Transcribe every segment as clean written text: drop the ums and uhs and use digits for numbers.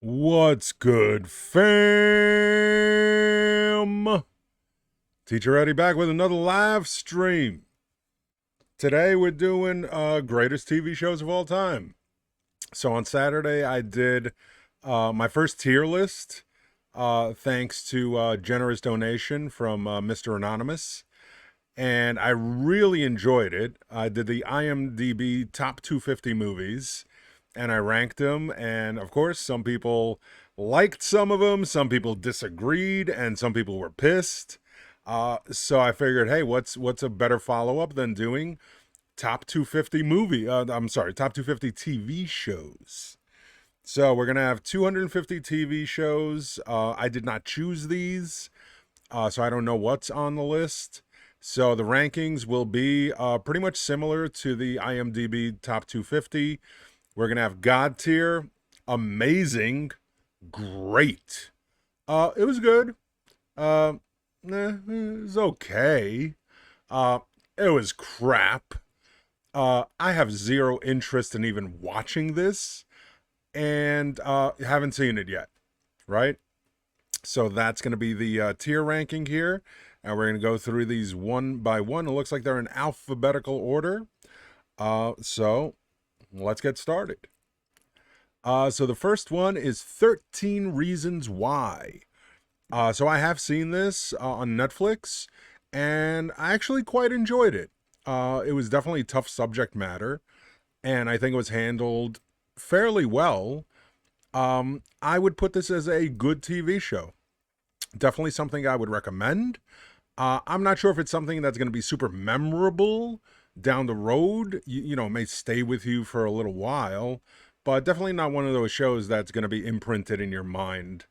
What's good, fam? Teacher Eddie back with another live stream. Today we're doing greatest TV shows of all time. So on Saturday I did my first tier list, thanks to generous donation from Mr. Anonymous, and I really enjoyed it. I did the IMDb top 250 movies, and I ranked them. And of course, some people liked some of them, some people disagreed, and some people were pissed. So I figured, hey, what's a better follow up than doing top 250 movie? Top 250 TV shows. So we're gonna have 250 TV shows. I did not choose these, so I don't know what's on the list. So the rankings will be pretty much similar to the IMDb top 250. We're gonna have God tier, amazing, great. It was good. Uh, it was okay. Uh, it was crap. I have zero interest in even watching this, and haven't seen it yet. Right. So that's going to be the tier ranking here. And we're going to go through these one by one. It looks like they're in alphabetical order. So let's get started. So the first one is 13 Reasons Why. So I have seen this on Netflix, and I actually quite enjoyed it. It was definitely tough subject matter, and I think it was handled fairly well. I would put this as a good TV show. Definitely something I would recommend. I'm not sure if it's something that's going to be super memorable down the road. It may stay with you for a little while, but definitely not one of those shows that's going to be imprinted in your mind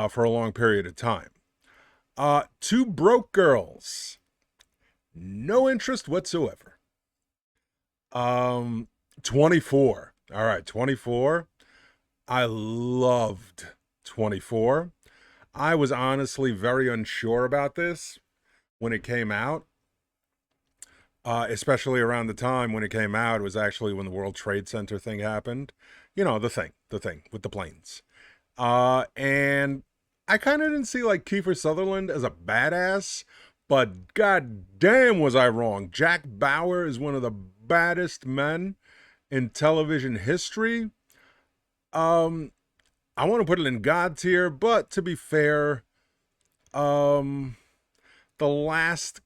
for a long period of time. Two Broke Girls. No interest whatsoever. 24. All right, 24. I loved 24. I was honestly very unsure about this when it came out, especially around the time when it came out. It was actually when the World Trade Center thing happened. The thing with the planes. And I kind of didn't see like Kiefer Sutherland as a badass, but god damn was I wrong. Jack Bauer is one of the baddest men in television history. I want to put it in God tier, but to be fair, the last,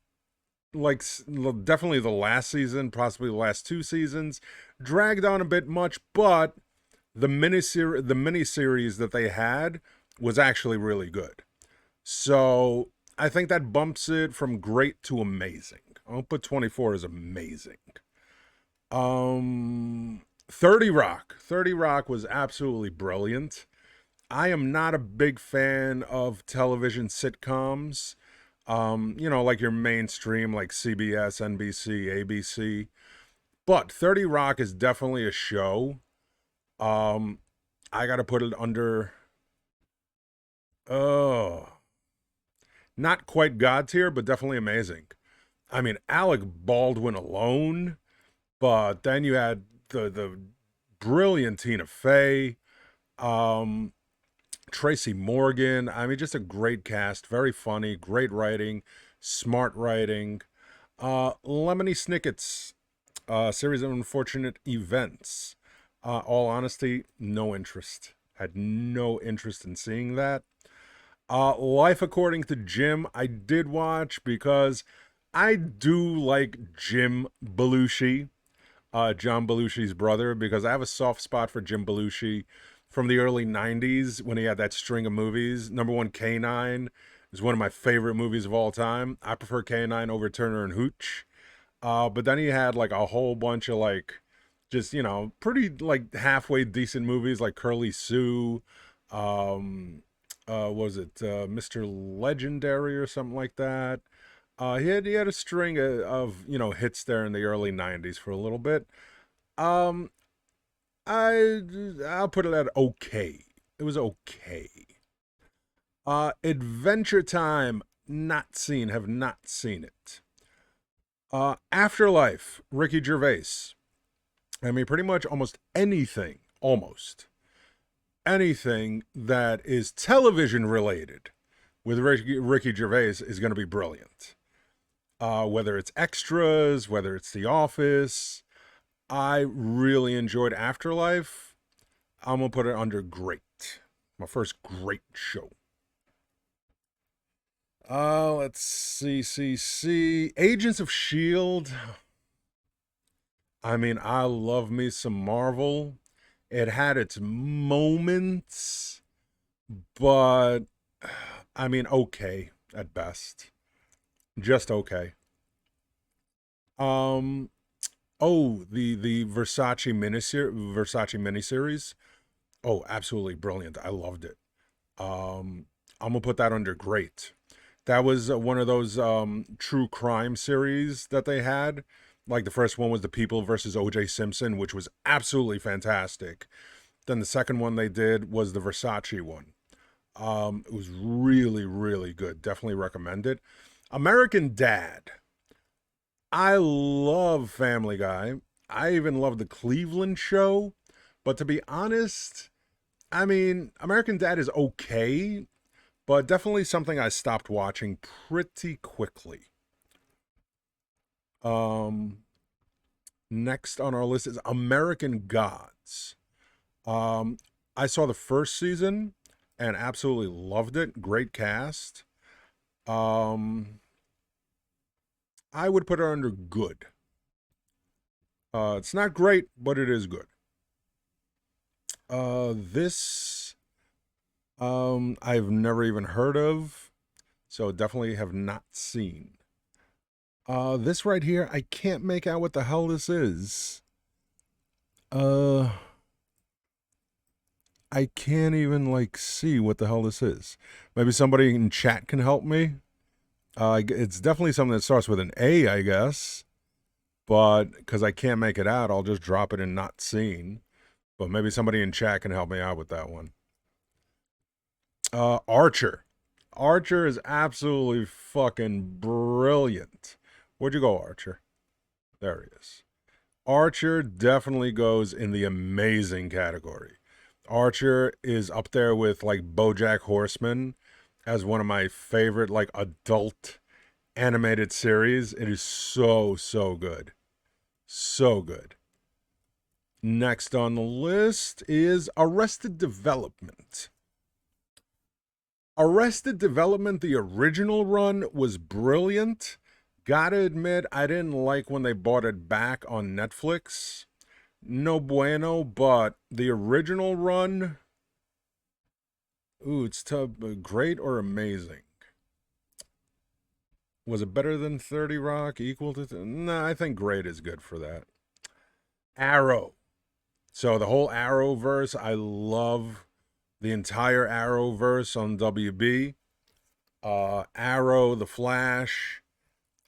definitely the last season, possibly the last two seasons, dragged on a bit much, but the miniseries that they had was actually really good. So I think that bumps it from great to amazing. I'll put 24 as amazing. 30 Rock. 30 Rock was absolutely brilliant. I am not a big fan of television sitcoms. Like your mainstream, like CBS, NBC, ABC. But 30 Rock is definitely a show. I gotta put it under. Oh, not quite God tier, but definitely amazing. I mean, Alec Baldwin alone, but then you had the brilliant Tina Fey. Tracy Morgan. I mean, just a great cast. Very funny, great writing, smart writing. Lemony Snicket's series of unfortunate events. All honesty, no interest. Had no interest in seeing that. Life According to Jim, I did watch because I do like Jim Belushi, John Belushi's brother, because I have a soft spot for Jim Belushi from the early 90s when he had that string of movies. Number one, K-9 is one of my favorite movies of all time. I prefer K-9 over Turner and Hooch. But then he had like a whole bunch of pretty like halfway decent movies like Curly Sue. Was it Mr. Legendary or something like that? He had a string of hits there in the early 90s for a little bit. Um, I'll put it at okay. It was okay. Adventure Time, not seen, have not seen it. Afterlife, Ricky Gervais. I mean, pretty much almost anything, almost anything that is television related with Ricky Gervais is going to be brilliant. Whether it's extras, whether it's The Office, I really enjoyed Afterlife. I'm gonna put it under great. My first great show. Let's see. Agents of Shield. I mean, I love me some Marvel. It had its moments, but I mean, okay at best. Just okay. Um, oh, the Versace miniseries. Oh, absolutely brilliant. I loved it. I'm gonna put that under great. That was one of those true crime series that they had. Like the first one was The People versus O.J. Simpson, which was absolutely fantastic. Then the second one they did was the Versace one. It was really, really good. Definitely recommend it. American Dad. I love Family Guy. I even love the Cleveland Show. But to be honest, I mean, American Dad is okay, but definitely something I stopped watching pretty quickly. Um, Next on our list is American Gods. Um, I saw the first season and absolutely loved it. Great cast. Um, I would put it under good. It's not great, but it is good. This I've never even heard of, so definitely have not seen. This right here, I can't make out what the hell this is. Uh, I can't even like see what the hell this is. Maybe somebody in chat can help me. It's definitely something that starts with an A, I guess. But because I can't make it out, I'll just drop it in not seen. But maybe somebody in chat can help me out with that one. Archer. Archer is absolutely fucking brilliant. Where'd you go, Archer? There he is. Archer definitely goes in the amazing category. Archer is up there with like BoJack Horseman as one of my favorite like adult animated series. It is so good. So good. Next on the list is Arrested Development. Arrested Development, the original run, was brilliant. Gotta admit, I didn't like when they bought it back on Netflix. No bueno, but the original run, ooh, it's tough. Great or amazing? Was it better than 30 Rock? Equal to? Nah, I think great is good for that. Arrow. So the whole Arrowverse, I love the entire Arrowverse on WB. Arrow, The Flash,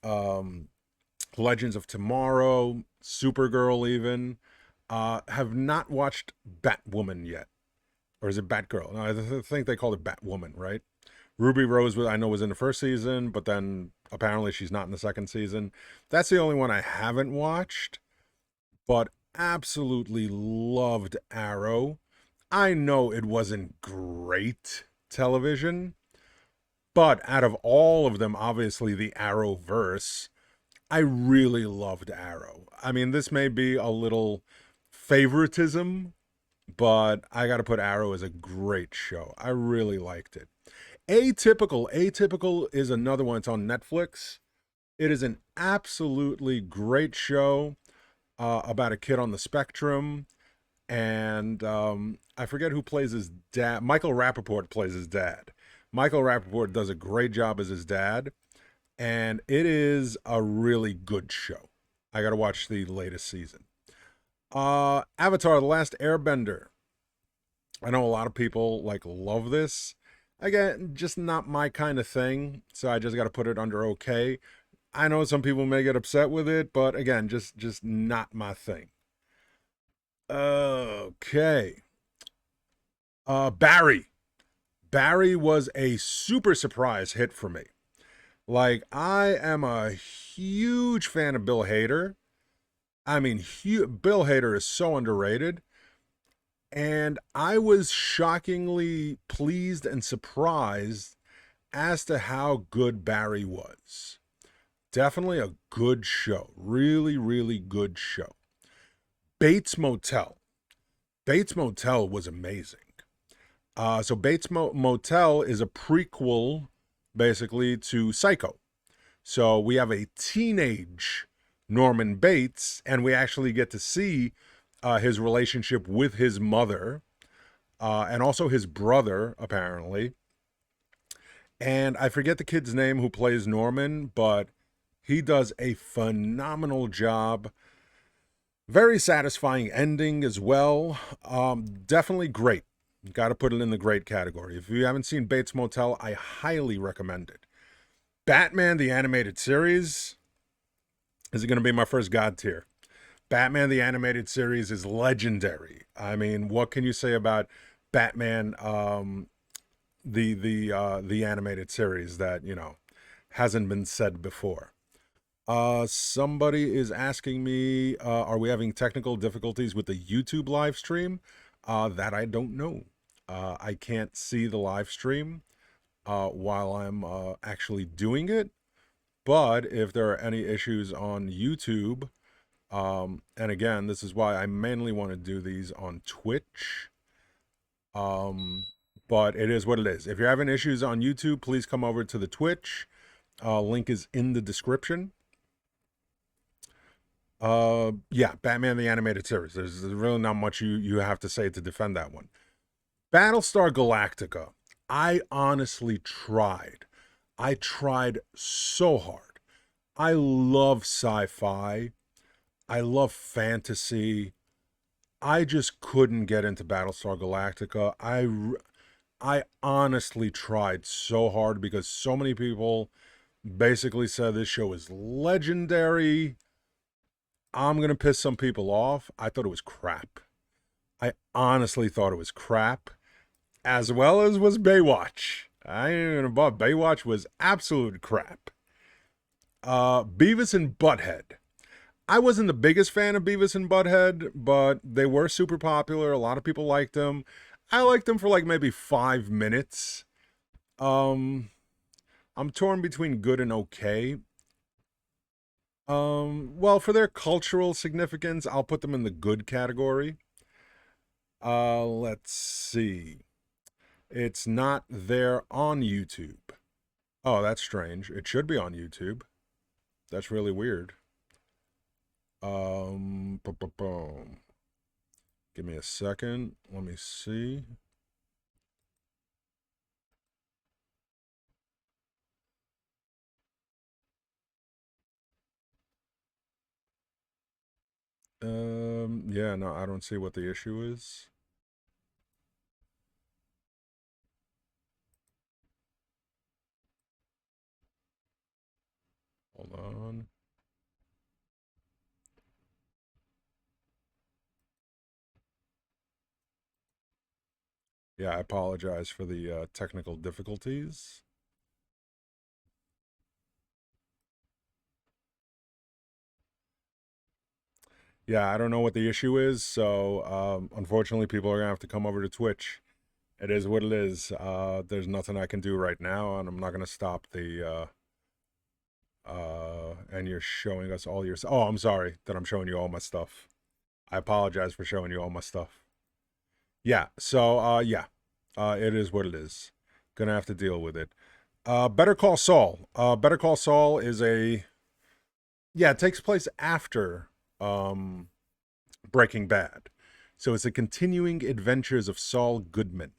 um, Legends of Tomorrow, Supergirl, even. Have not watched Batwoman yet, or is it Batgirl? No, I think they called it Batwoman, right? Ruby Rose, I know, was in the first season, but then apparently she's not in the second season. That's the only one I haven't watched, but absolutely loved Arrow. I know it wasn't great television, but out of all of them, obviously the Arrowverse, I really loved Arrow. I mean, this may be a little favoritism, but I got to put Arrow as a great show. I really liked it. Atypical. Atypical is another one. It's on Netflix. It is an absolutely great show about a kid on the spectrum. And I forget who plays his dad. Michael Rappaport plays his dad. Michael Rappaport does a great job as his dad. And it is a really good show. I got to watch the latest season. Avatar: The Last Airbender. I know a lot of people like love this. Again, just not my kind of thing, so I just got to put it under okay. I know some people may get upset with it, but again, just not my thing. Okay. Barry. Barry was a super surprise hit for me. Like, I am a huge fan of Bill Hader. I mean, Bill Hader is so underrated. And I was shockingly pleased and surprised as to how good Barry was. Definitely a good show. Really, really good show. Bates Motel. Bates Motel was amazing. So Bates Motel is a prequel, basically, to Psycho. So we have a teenage Norman Bates, and we actually get to see his relationship with his mother and also his brother, apparently. And I forget the kid's name who plays Norman, but he does a phenomenal job. Very satisfying ending as well. Definitely great. Got to put it in the great category. If you haven't seen Bates Motel, I highly recommend it. Batman, the animated series, is going to be my first God tier. Batman, the animated series, is legendary. I mean, what can you say about Batman, the animated series that, hasn't been said before? Somebody is asking me, are we having technical difficulties with the YouTube live stream? That I don't know. I can't see the live stream while I'm actually doing it. But if there are any issues on YouTube, and again, this is why I mainly want to do these on Twitch. But it is what it is. If you're having issues on YouTube, please come over to the Twitch. Link is in the description. Yeah, Batman the Animated Series. There's really not much you have to say to defend that one. Battlestar Galactica. I honestly tried. I tried so hard. I love sci-fi. I love fantasy. I just couldn't get into Battlestar Galactica. I honestly tried so hard because so many people basically said this show is legendary. I'm going to piss some people off. I thought it was crap. I honestly thought it was crap, as well as was Baywatch. I ain't even above. Baywatch was absolute crap. Beavis and Butthead. I wasn't the biggest fan of Beavis and Butthead, but they were super popular. A lot of people liked them. I liked them for like maybe 5 minutes. I'm torn between good and okay. Well, for their cultural significance, I'll put them in the good category. Let's see. It's not there on YouTube. Oh, that's strange. It should be on YouTube. That's really weird. Boom. Give me a second. Let me see. Yeah, no, I don't see what the issue is. Hold on. Yeah, I apologize for the technical difficulties. Yeah, I don't know what the issue is, so unfortunately, people are gonna have to come over to Twitch. It is what it is. There's nothing I can do right now, and I'm not gonna stop the. And you're showing us all your. Oh, I'm sorry that I'm showing you all my stuff. I apologize for showing you all my stuff. Yeah. So yeah, it is what it is. Gonna have to deal with it. Better Call Saul. Better Call Saul is a. Yeah, it takes place after Breaking Bad. So it's the continuing adventures of Saul Goodman.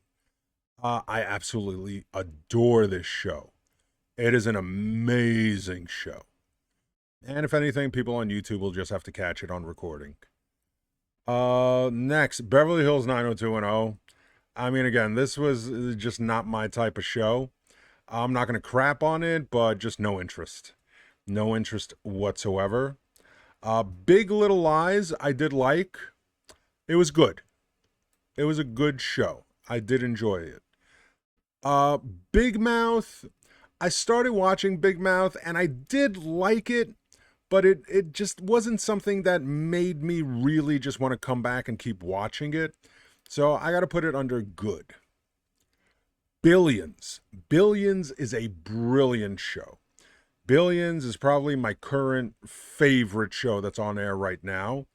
I absolutely adore this show. It is an amazing show. And if anything, people on YouTube will just have to catch it on recording. Next, Beverly Hills 90210. I mean, again, this was just not my type of show. I'm not going to crap on it, but just no interest. No interest whatsoever. Big Little Lies, I did like. It was good. It was a good show. I did enjoy it. Big Mouth, I started watching Big Mouth and I did like it, but it just wasn't something that made me really just want to come back and keep watching it. So I got to put it under good. Billions. Billions is a brilliant show. Billions is probably my current favorite show that's on air right now.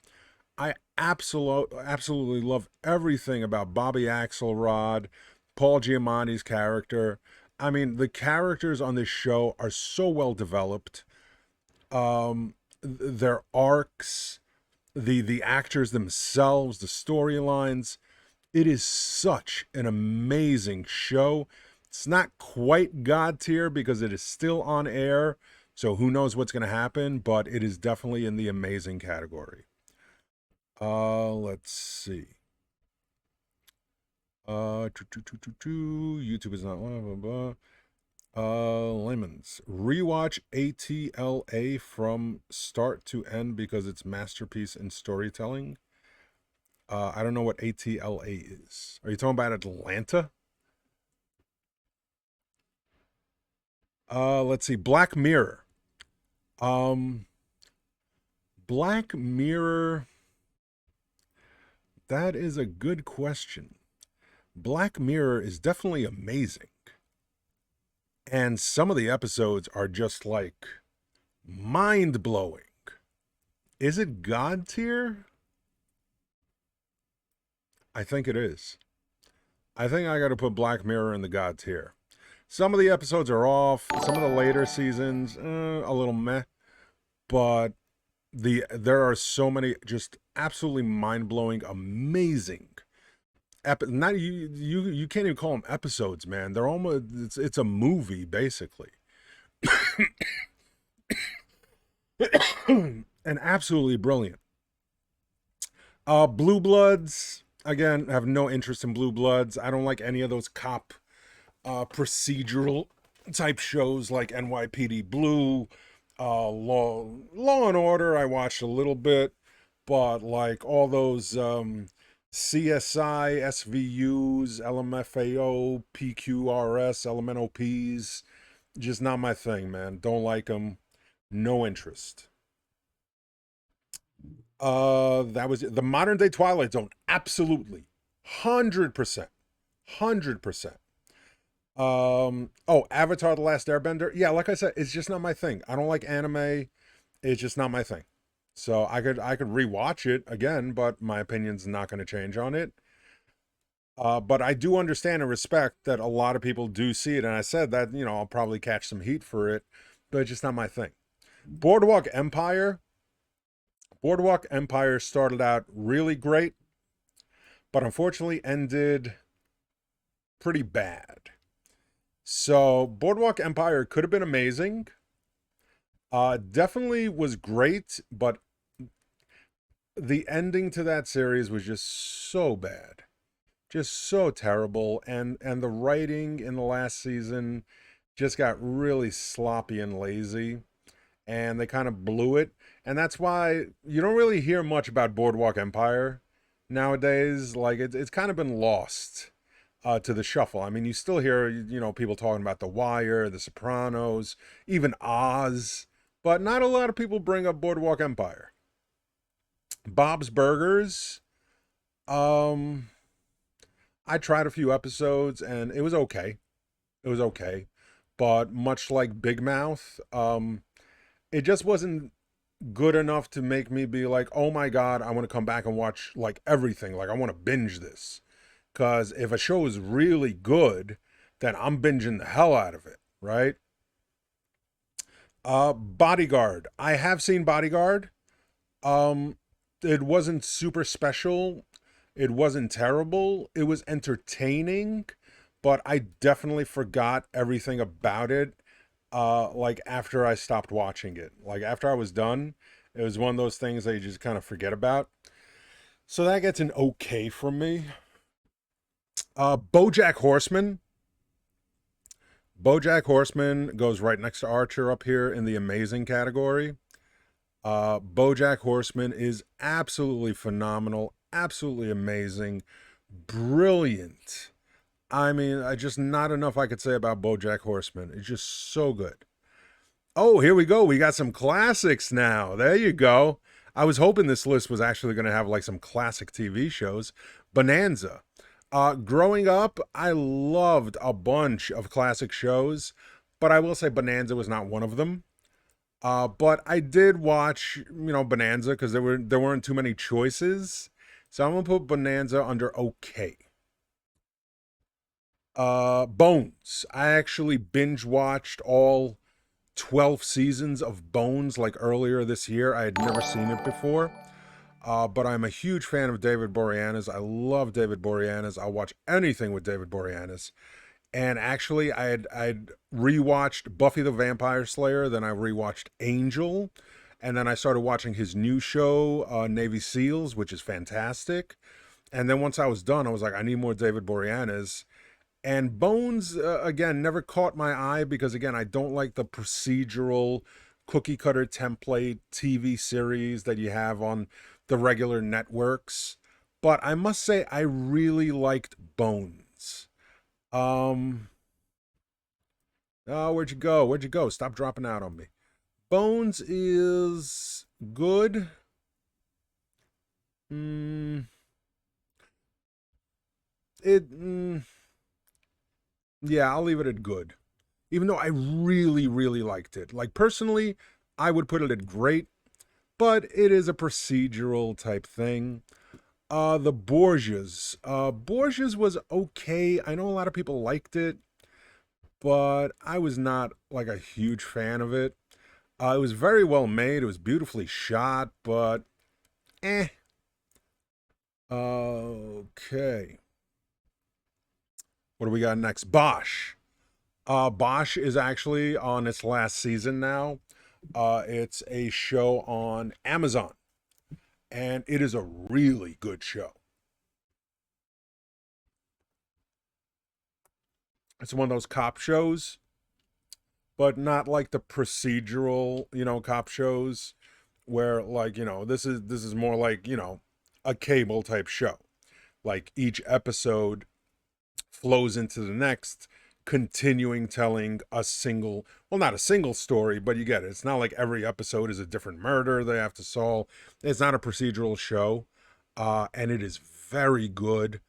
I absolutely love everything about Bobby Axelrod, Paul Giamatti's character. I mean, the characters on this show are so well developed. Their arcs, the actors themselves, the storylines. It is such an amazing show. It's not quite God tier because it is still on air, so who knows what's going to happen, but it is definitely in the amazing category. Let's see. YouTube is not blah blah blah. Lemons. Rewatch ATLA from start to end because it's masterpiece in storytelling. I don't know what ATLA is. Are you talking about Atlanta? Let's see. Black Mirror. Um, Black Mirror. That is a good question. Black Mirror is definitely amazing. And some of the episodes are just like mind blowing. Is it God tier? I think it is. I think I got to put Black Mirror in the God tier. Some of the episodes are off. Some of the later seasons, a little meh. But there are so many just absolutely mind blowing, amazing. Not you can't even call them episodes, man. They're almost it's a movie basically, and absolutely brilliant. Blue Bloods, again, have no interest in Blue Bloods. I don't like any of those cop procedural type shows like NYPD Blue, Law and Order. I watched a little bit, but like all those CSI, SVUs, LMFAO, PQRS, LMNOPs, just not my thing, man. Don't like them. No interest. That was the modern day Twilight Zone. Absolutely, 100%, 100%. Oh, Avatar: The Last Airbender. Yeah, like I said, it's just not my thing. I don't like anime. It's just not my thing. So I could rewatch it again, but my opinion's not going to change on it. But I do understand and respect that a lot of people do see it, and I said that I'll probably catch some heat for it, but it's just not my thing. Boardwalk Empire. Boardwalk Empire started out really great, but unfortunately ended pretty bad. So Boardwalk Empire could have been amazing. Definitely was great, but the ending to that series was just so bad, just so terrible, and the writing in the last season just got really sloppy and lazy, and they kind of blew it. And that's why you don't really hear much about Boardwalk Empire nowadays. Like it's kind of been lost to the shuffle. I mean, you still hear people talking about The Wire, The Sopranos, even Oz, but not a lot of people bring up Boardwalk Empire. Bob's Burgers. Um, I tried a few episodes and it was okay. It was okay, but much like Big Mouth, it just wasn't good enough to make me be like, oh my god, I want to come back and watch like everything. Like I want to binge this. Because if a show is really good, then I'm binging the hell out of it, right? Bodyguard. I have seen Bodyguard. Um, it wasn't super special. It wasn't terrible. It was entertaining, but I definitely forgot everything about it. Like after I stopped watching it, like after I was done, it was one of those things that you just kind of forget about. So that gets an okay from me. BoJack Horseman. BoJack Horseman goes right next to Archer up here in the amazing category. BoJack Horseman is absolutely phenomenal, absolutely amazing, brilliant. I mean, I just not enough I could say about BoJack Horseman. It's just so good. Oh, here we go. We got some classics now. There you go. I was hoping this list was actually going to have like some classic TV shows. Bonanza. Growing up, I loved a bunch of classic shows, but I will say Bonanza was not one of them. But I did watch, Bonanza because there weren't too many choices. So I'm gonna put Bonanza under okay. Bones. I actually binge watched all 12 seasons of Bones like earlier this year. I had never seen it before. But I'm a huge fan of David Boreanaz. I love David Boreanaz. I'll watch anything with David Boreanaz. And actually, I'd rewatched Buffy the Vampire Slayer, then I rewatched Angel, and then I started watching his new show, Navy SEALs, which is fantastic. And then once I was done, I was like, I need more David Boreanaz. And Bones, again, never caught my eye because, again, I don't like the procedural cookie cutter template TV series that you have on the regular networks. But I must say, I really liked Bones. Um, oh, where'd you go? Where'd you go? Stop dropping out on me. Bones is good. Mm, it, yeah, I'll leave it at good. Even though I really, really liked it. Like, personally, I would put it at great, but it is a procedural type thing. The Borgias. Borgias was okay. I know a lot of people liked it, but I was not like a huge fan of it. It was very well made. It was beautifully shot, but eh. Okay. What do we got next? Bosch. Bosch is actually on its last season now. It's a show on Amazon, and it is a really good show. It's one of those cop shows, but not like the procedural, cop shows where like, this is more like, a cable type show. Like each episode flows into the next, continuing telling a single, well, not a single story, but you get it. It's not like every episode is a different murder they have to solve. It's not a procedural show. And it is very good.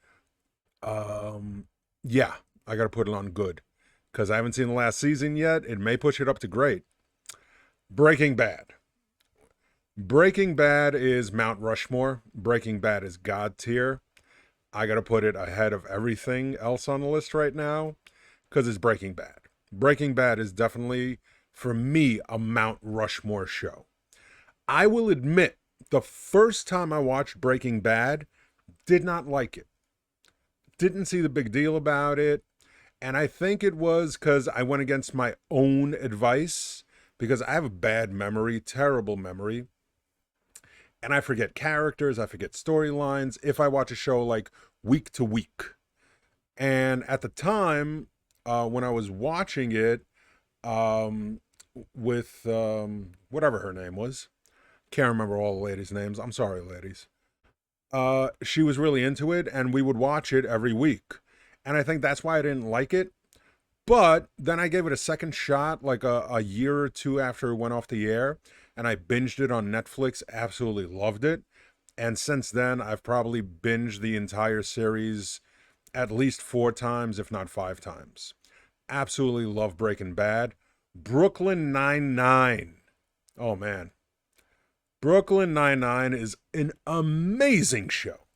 Um, yeah, I got to put it on good because I haven't seen the last season yet. It may push it up to great. Breaking Bad. Breaking Bad is Mount Rushmore. Breaking Bad is God tier. I got to put it ahead of everything else on the list right now because it's Breaking Bad. Breaking Bad is definitely, for me, a Mount Rushmore show. I will admit, the first time I watched Breaking Bad, did not like it. Didn't see the big deal about it. And I think it was because I went against my own advice because I have a bad memory, terrible memory. And I forget characters, I forget storylines if I watch a show like week to week. And at the time, when I was watching it um, with whatever her name was, can't remember all the ladies' names. I'm sorry, ladies. She was really into it, and we would watch it every week. And I think that's why I didn't like it. But then I gave it a second shot, like a year or two after it went off the air, and I binged it on Netflix. Absolutely loved it. And since then, I've probably binged the entire series at least 4 times, if not 5 times. Absolutely love Breaking Bad. Brooklyn Nine-Nine. Oh, man. Brooklyn Nine-Nine is an amazing show.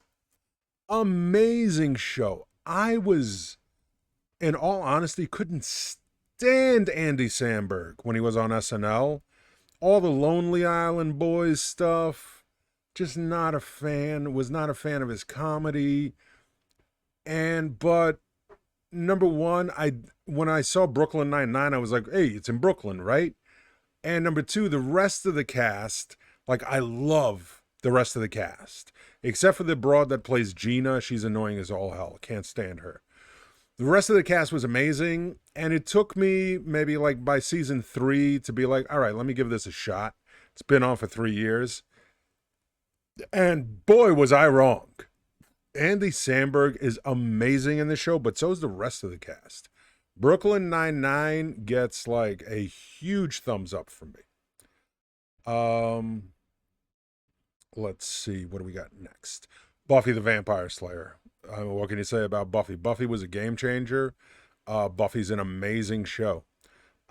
Amazing show. I was, in all honesty, couldn't stand Andy Samberg when he was on SNL. All the Lonely Island Boys stuff, just not a fan. Was not a fan of his comedy. But number one, when I saw Brooklyn Nine-Nine, I was like, hey, it's in Brooklyn, right? And number two, the rest of the cast, like, I love the rest of the cast. Except for the broad that plays Gina. She's annoying as all hell. Can't stand her. The rest of the cast was amazing. And it took me maybe like by season 3 to be like, all right, let me give this a shot. It's been on for 3 years. And boy, was I wrong. Andy Samberg is amazing in the show, but so is the rest of the cast. Brooklyn Nine-Nine gets like a huge thumbs up from me. Let's see, what do we got next? Buffy the Vampire Slayer. What can you say about Buffy? Buffy was a game changer. Buffy's an amazing show.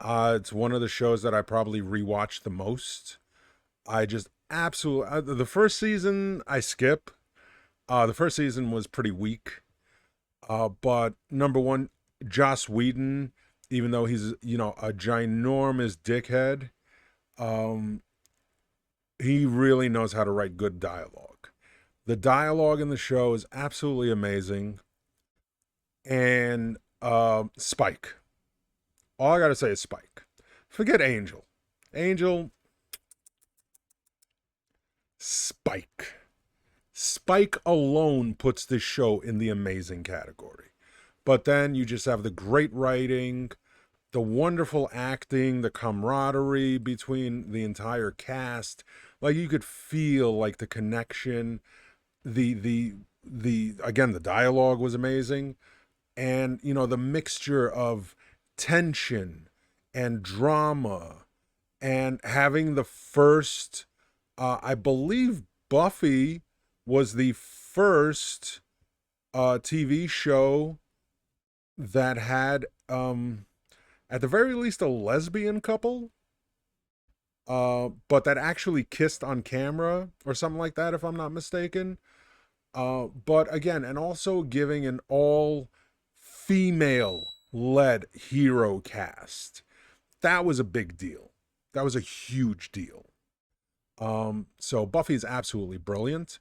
It's one of the shows that I probably rewatch the most. I just absolutely the first season I skip. The first season was pretty weak. But number one, Joss Whedon, even though he's a ginormous dickhead, um, he really knows how to write good dialogue. The dialogue in the show is absolutely amazing. And Spike. All I gotta say is Spike. Forget Angel. Angel, Spike. Spike alone puts this show in the amazing category. But then you just have the great writing, the wonderful acting, the camaraderie between the entire cast. Like you could feel like the connection, the again, the dialogue was amazing. And the mixture of tension and drama and having the first I believe Buffy was the first TV show that had at the very least a lesbian couple, but that actually kissed on camera or something like that, if I'm not mistaken. But again, and also giving an all female led hero cast. That was a big deal. That was a huge deal. So Buffy's absolutely brilliant.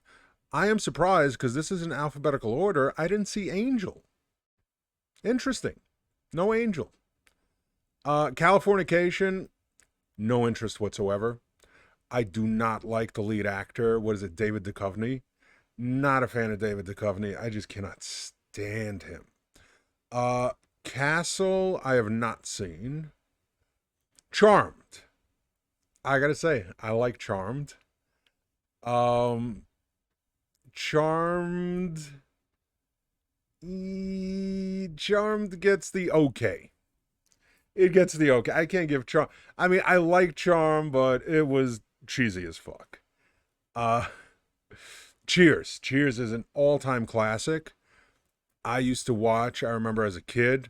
I am surprised because this is in alphabetical order. I didn't see Angel. Interesting. No Angel. Californication, no interest whatsoever. I do not like the lead actor. What is it, David Duchovny? Not a fan of David Duchovny. I just cannot stand him. Castle, I have not seen. Charmed. I gotta say, I like Charmed. Charmed. Charmed gets the okay. It gets the okay. I can't give Charm. I mean, I like Charm, but it was cheesy as fuck. Uh, Cheers. Cheers is an all-time classic. I used to watch, I remember as a kid,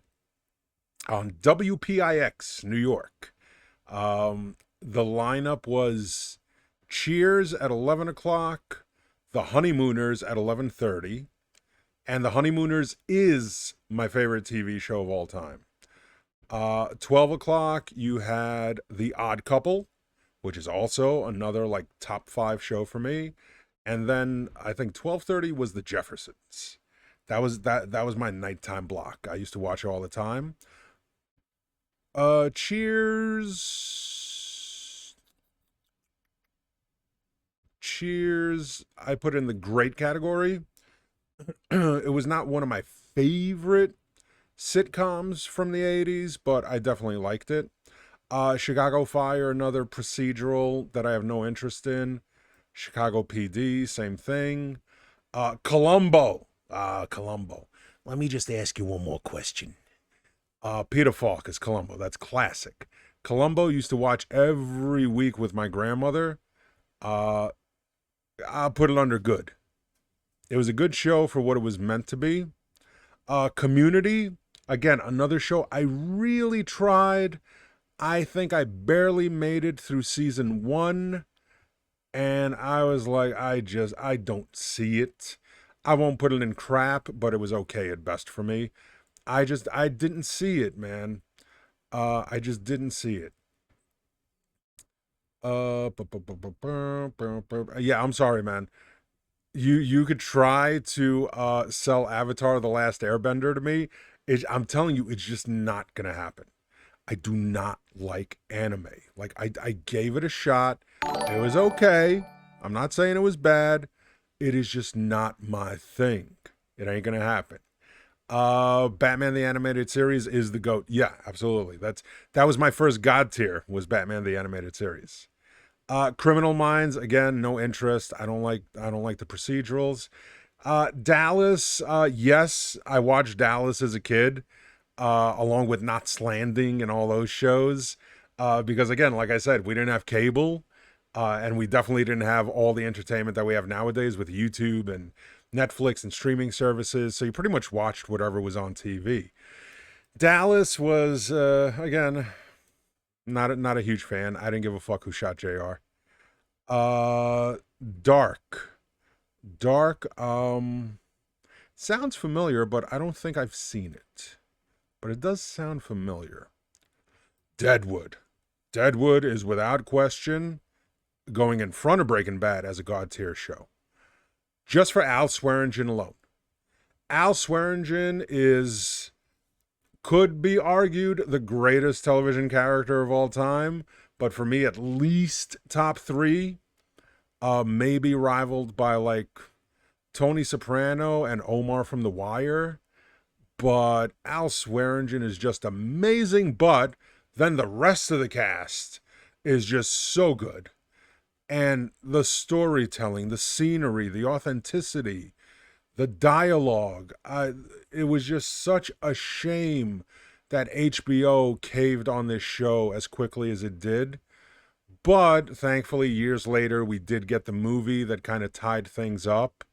on WPIX, New York. The lineup was Cheers at 11 o'clock, The Honeymooners at 11:30, and The Honeymooners is my favorite TV show of all time. 12 o'clock, you had The Odd Couple, which is also another like top 5 show for me. And then I think 12:30 was The Jeffersons. That was my nighttime block. I used to watch it all the time. Cheers. Cheers. I put in the great category. It was not one of my favorite sitcoms from the 80s, but I definitely liked it. Chicago Fire, another procedural that I have no interest in. Chicago PD, same thing. Columbo. Columbo. Let me just ask you one more question. Peter Falk is Columbo. That's classic. Columbo used to watch every week with my grandmother. I'll put it under good. It was a good show for what it was meant to be. Community, again, another show I really tried. I think I barely made it through season 1. And I was like, I don't see it. I won't put it in crap, but it was okay at best for me. I didn't see it, man. I just didn't see it. Yeah, I'm sorry, man. You could try to sell Avatar: The Last Airbender to me. I'm telling you, it's just not gonna happen. I do not like anime. Like I gave it a shot. It was okay. I'm not saying it was bad. It is just not my thing. It ain't gonna happen. Batman the Animated Series is the GOAT. Yeah, absolutely. That was my first God tier, was Batman the Animated Series. Criminal Minds, again, no interest. I don't like the procedurals. Dallas, yes, I watched Dallas as a kid, along with Knots Landing and all those shows. Because again, like I said, we didn't have cable. And we definitely didn't have all the entertainment that we have nowadays with YouTube and Netflix and streaming services. So you pretty much watched whatever was on TV. Dallas was, again, not a huge fan. I didn't give a fuck who shot JR. Uh, Dark. Dark, sounds familiar, but I don't think I've seen it. But it does sound familiar. Deadwood. Deadwood is without question going in front of Breaking Bad as a God tier show. Just for Al Swearingen alone. Al Swearingen could be argued the greatest television character of all time, but for me, at least top three, maybe rivaled by like Tony Soprano and Omar from The Wire. But Al Swearingen is just amazing, but then the rest of the cast is just so good. And the storytelling, the scenery, the authenticity, the dialogue. It was just such a shame that HBO caved on this show as quickly as it did. But thankfully, years later, we did get the movie that kind of tied things up.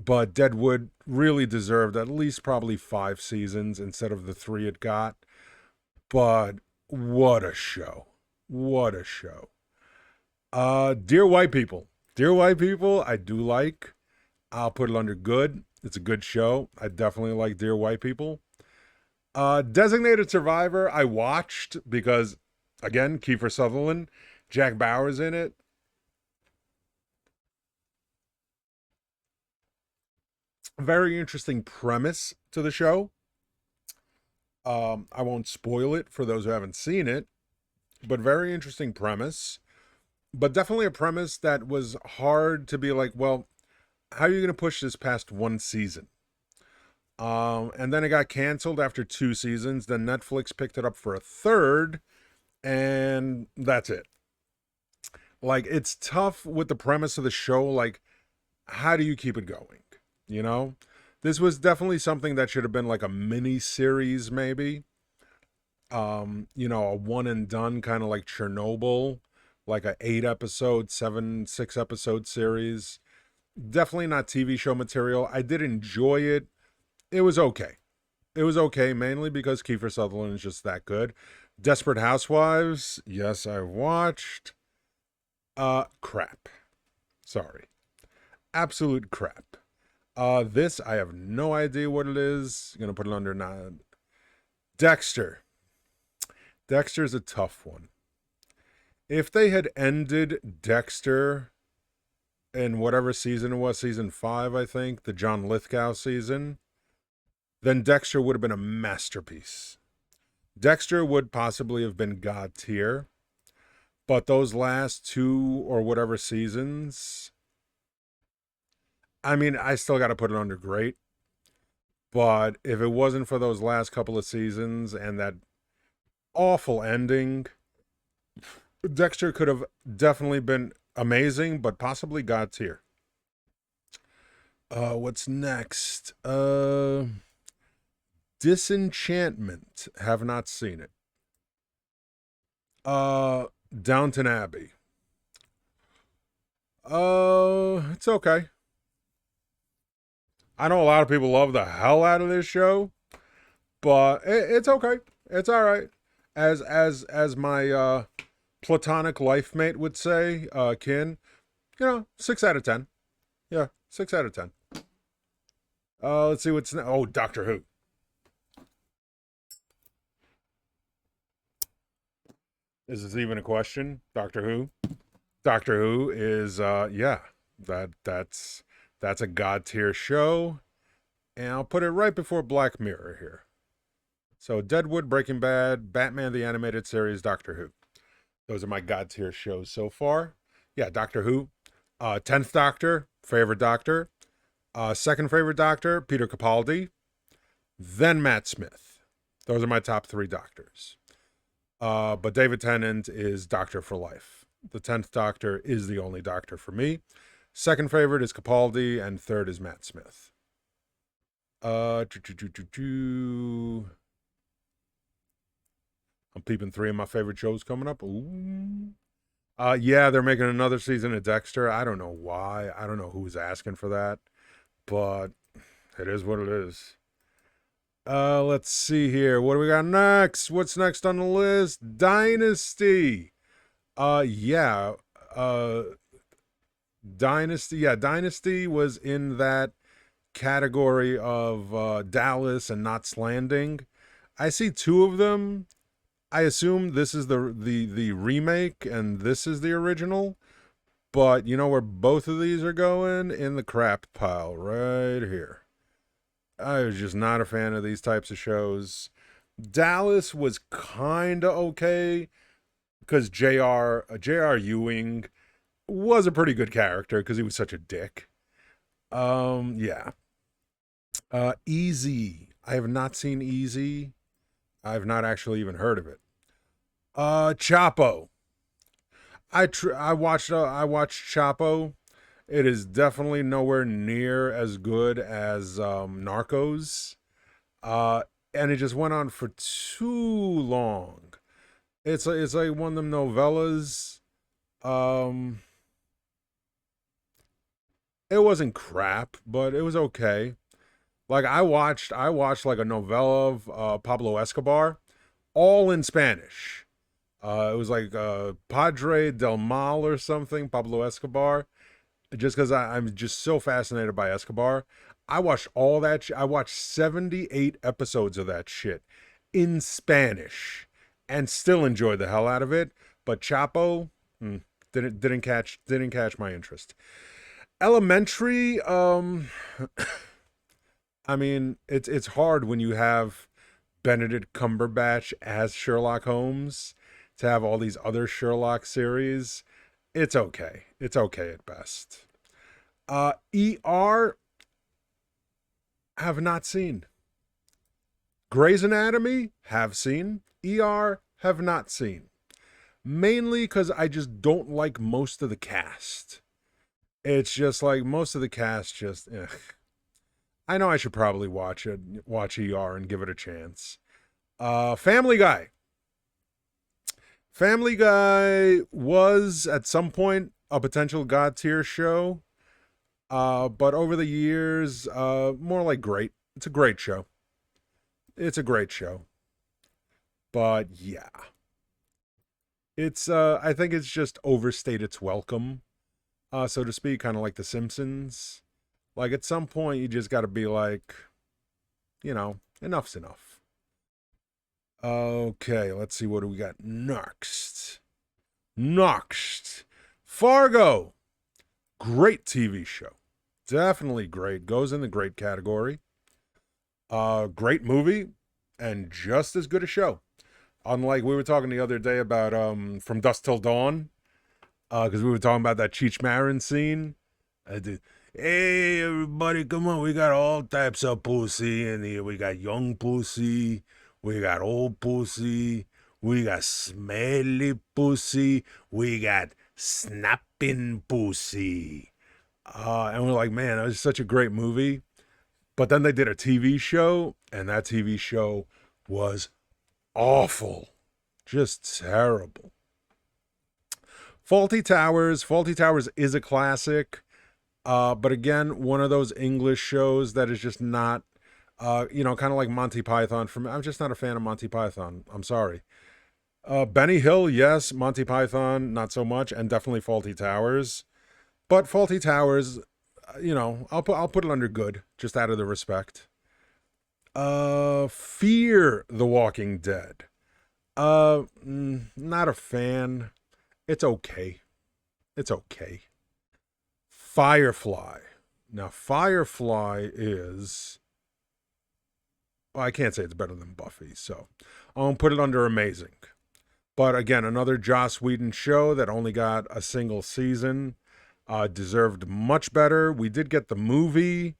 But Deadwood really deserved at least probably 5 seasons instead of the 3 it got. But what a show. What a show. Dear White People. Dear White People, I do like. I'll put it under good. It's a good show. I definitely like Dear White People. Designated Survivor, I watched because, again, Kiefer Sutherland, Jack Bauer's in it. Very interesting premise to the show. I won't spoil it for those who haven't seen it, but very interesting premise. But definitely a premise that was hard to be like, well, how are you going to push this past 1 season? And then it got canceled after 2 seasons. Then Netflix picked it up for a 3rd, and that's it. Like, it's tough with the premise of the show. Like, how do you keep it going? You know? This was definitely something that should have been like a mini series, maybe. A one and done, kind of like Chernobyl, like a 8-episode, 6-episode series. Definitely not TV show material. I did enjoy it. It was okay. It was okay, mainly because Kiefer Sutherland is just that good. Desperate Housewives, yes, I watched. Crap. Sorry. Absolute crap. This, I have no idea what it is. I'm gonna put it under 9. Dexter. Dexter's a tough one. If they had ended Dexter in whatever season it was, season 5, I think, the John Lithgow season, then Dexter would have been a masterpiece. Dexter would possibly have been God tier, but those last 2 or whatever seasons, I mean, I still got to put it under great. But if it wasn't for those last couple of seasons and that awful ending, Dexter could have definitely been amazing, but possibly God tier. What's next? Disenchantment. Have not seen it. Downton Abbey. It's okay. I know a lot of people love the hell out of this show, but it's okay. It's all right. As my platonic life mate would say, Kin, 6 out of 10. Yeah, 6 out of 10. Let's see what's oh, Doctor Who. Is this even a question? Doctor Who? Doctor Who is that's a God tier show. And I'll put it right before Black Mirror here. So Deadwood, Breaking Bad, Batman the Animated Series, Doctor Who. Those are my God tier shows so far. Yeah, Doctor Who. 10th Doctor, favorite Doctor. Second favorite Doctor, Peter Capaldi. Then Matt Smith. Those are my top 3 Doctors. But David Tennant is Doctor for life. The 10th Doctor is the only Doctor for me. Second favorite is Capaldi, and third is Matt Smith. I'm peeping 3 of my favorite shows coming up. Ooh. Yeah, they're making another season of Dexter. I don't know why. I don't know who's asking for that, but it is what it is. Let's see here. What do we got next? What's next on the list? Dynasty. Yeah. Uh, Dynasty. Yeah, Dynasty was in that category of Dallas and Knots Landing. I see two of them. I assume this is the remake and this is the original. But you know where both of these are going? In the crap pile right here. I was just not a fan of these types of shows. Dallas was kind of okay because J.R. Ewing was a pretty good character because he was such a dick. Yeah. Easy. I have not seen Easy. I've not actually even heard of it. Chapo. I watched Chapo. It is definitely nowhere near as good as Narcos. And it just went on for too long. It's like one of them novellas. Um, it wasn't crap, but it was okay. Like I watched like a novella of Pablo Escobar, all in Spanish. It was like Padre del Mal or something, Pablo Escobar. Just because I'm just so fascinated by Escobar. I watched all that. I watched 78 episodes of that shit in Spanish, and still enjoyed the hell out of it. But Chapo didn't catch my interest. Elementary. I mean, it's hard when you have Benedict Cumberbatch as Sherlock Holmes to have all these other Sherlock series. It's okay. It's okay at best. ER have not seen. Grey's Anatomy have seen. ER have not seen. Mainly because I just don't like most of the cast. It's just like most of the cast just. I know I should probably watch ER and give it a chance. Family Guy. Family Guy was at some point a potential God tier show, but over the years, more like great. It's a great show. It's a great show, but yeah, it's. I think it's just overstayed its welcome, so to speak, kind of like The Simpsons. Like at some point, you just got to be like, enough's enough. Okay, let's see what do we got next. Next, Fargo. Great TV show. Definitely great. Goes in the great category. Great movie and just as good a show. Unlike we were talking the other day about From Dusk Till Dawn, because we were talking about that Cheech Marin scene. Hey everybody, come on, we got all types of pussy in here. We got young pussy, we got old pussy, we got smelly pussy, we got snapping pussy. And we're like, man, that was such a great movie. But then they did a TV show, and that TV show was awful. Just terrible. Faulty Towers. Faulty Towers is a classic. But again, one of those English shows that is just not, kind of like Monty Python. For me, I'm just not a fan of Monty Python. I'm sorry. Benny Hill, yes. Monty Python, not so much. And definitely Faulty Towers. But Faulty Towers, I'll put it under good, just out of the respect. Fear the Walking Dead. Not a fan. It's okay. It's okay. Firefly. Now, Firefly is. Well, I can't say it's better than Buffy, so I'll put it under amazing. But again, another Joss Whedon show that only got a single season. Deserved much better. We did get the movie,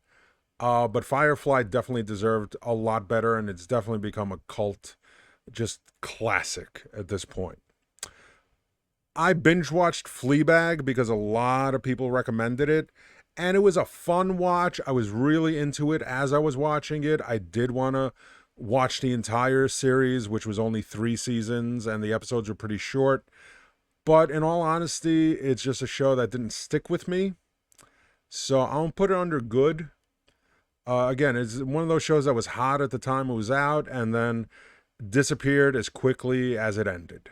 but Firefly definitely deserved a lot better, and it's definitely become a cult, just classic at this point. I binge watched Fleabag because a lot of people recommended it, and it was a fun watch. I was really into it as I was watching it. I did want to watch the entire series, which was only 3 seasons, and the episodes were pretty short. But in all honesty, it's just a show that didn't stick with me. So I'll put it under good. Again, it's one of those shows that was hot at the time it was out and then disappeared as quickly as it ended.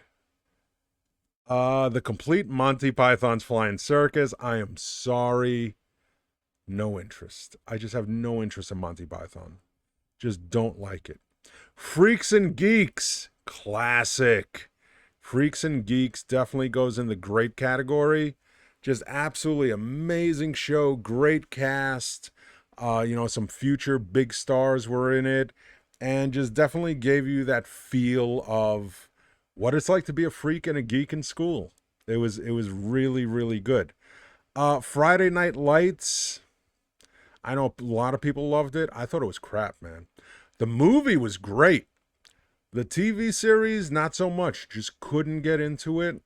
The complete Monty Python's Flying Circus. I am sorry. No interest. I just have no interest in Monty Python. Just don't like it. Freaks and Geeks. Classic. Freaks and Geeks definitely goes in the great category. Just absolutely amazing show. Great cast. Some future big stars were in it. And just definitely gave you that feel of what it's like to be a freak and a geek in school. It was really, really good. Friday Night Lights. I know a lot of people loved it. I thought it was crap, man. The movie was great. The TV series, not so much. Just couldn't get into it.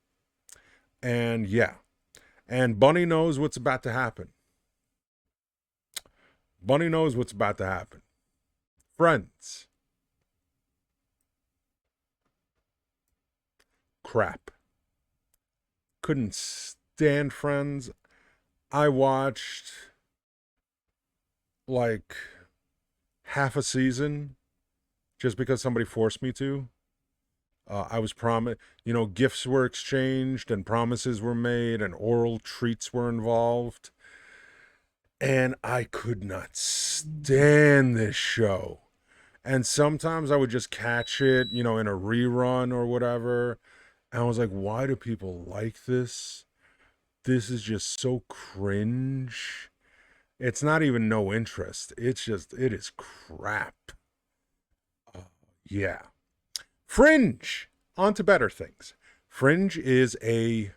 And yeah. And Bunny knows what's about to happen. Bunny knows what's about to happen. Friends. Crap. Couldn't stand Friends. I watched like half a season just because somebody forced me to. I was promised, gifts were exchanged and promises were made and oral treats were involved. And I could not stand this show. And sometimes I would just catch it, in a rerun or whatever. And I was like, why do people like this? This is just so cringe. It's not even no interest. It is crap. Yeah. Fringe. On to better things. Fringe is a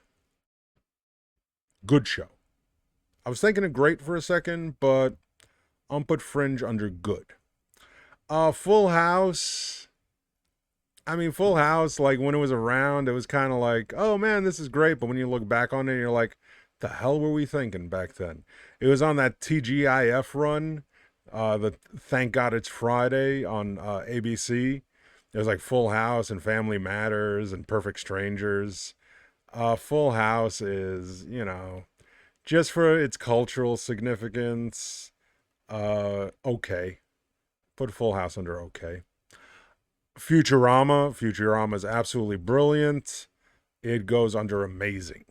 good show. I was thinking of great for a second, but I'll put Fringe under good. Full House. Full House, like when it was around, it was kind of like, oh man, this is great. But when you look back on it, you're like, the hell were we thinking back then? It was on that TGIF run, the Thank God It's Friday on ABC. It was like Full House and Family Matters and Perfect Strangers. Full House is, just for its cultural significance, okay. Put Full House under okay. Futurama is absolutely brilliant. It goes under amazing.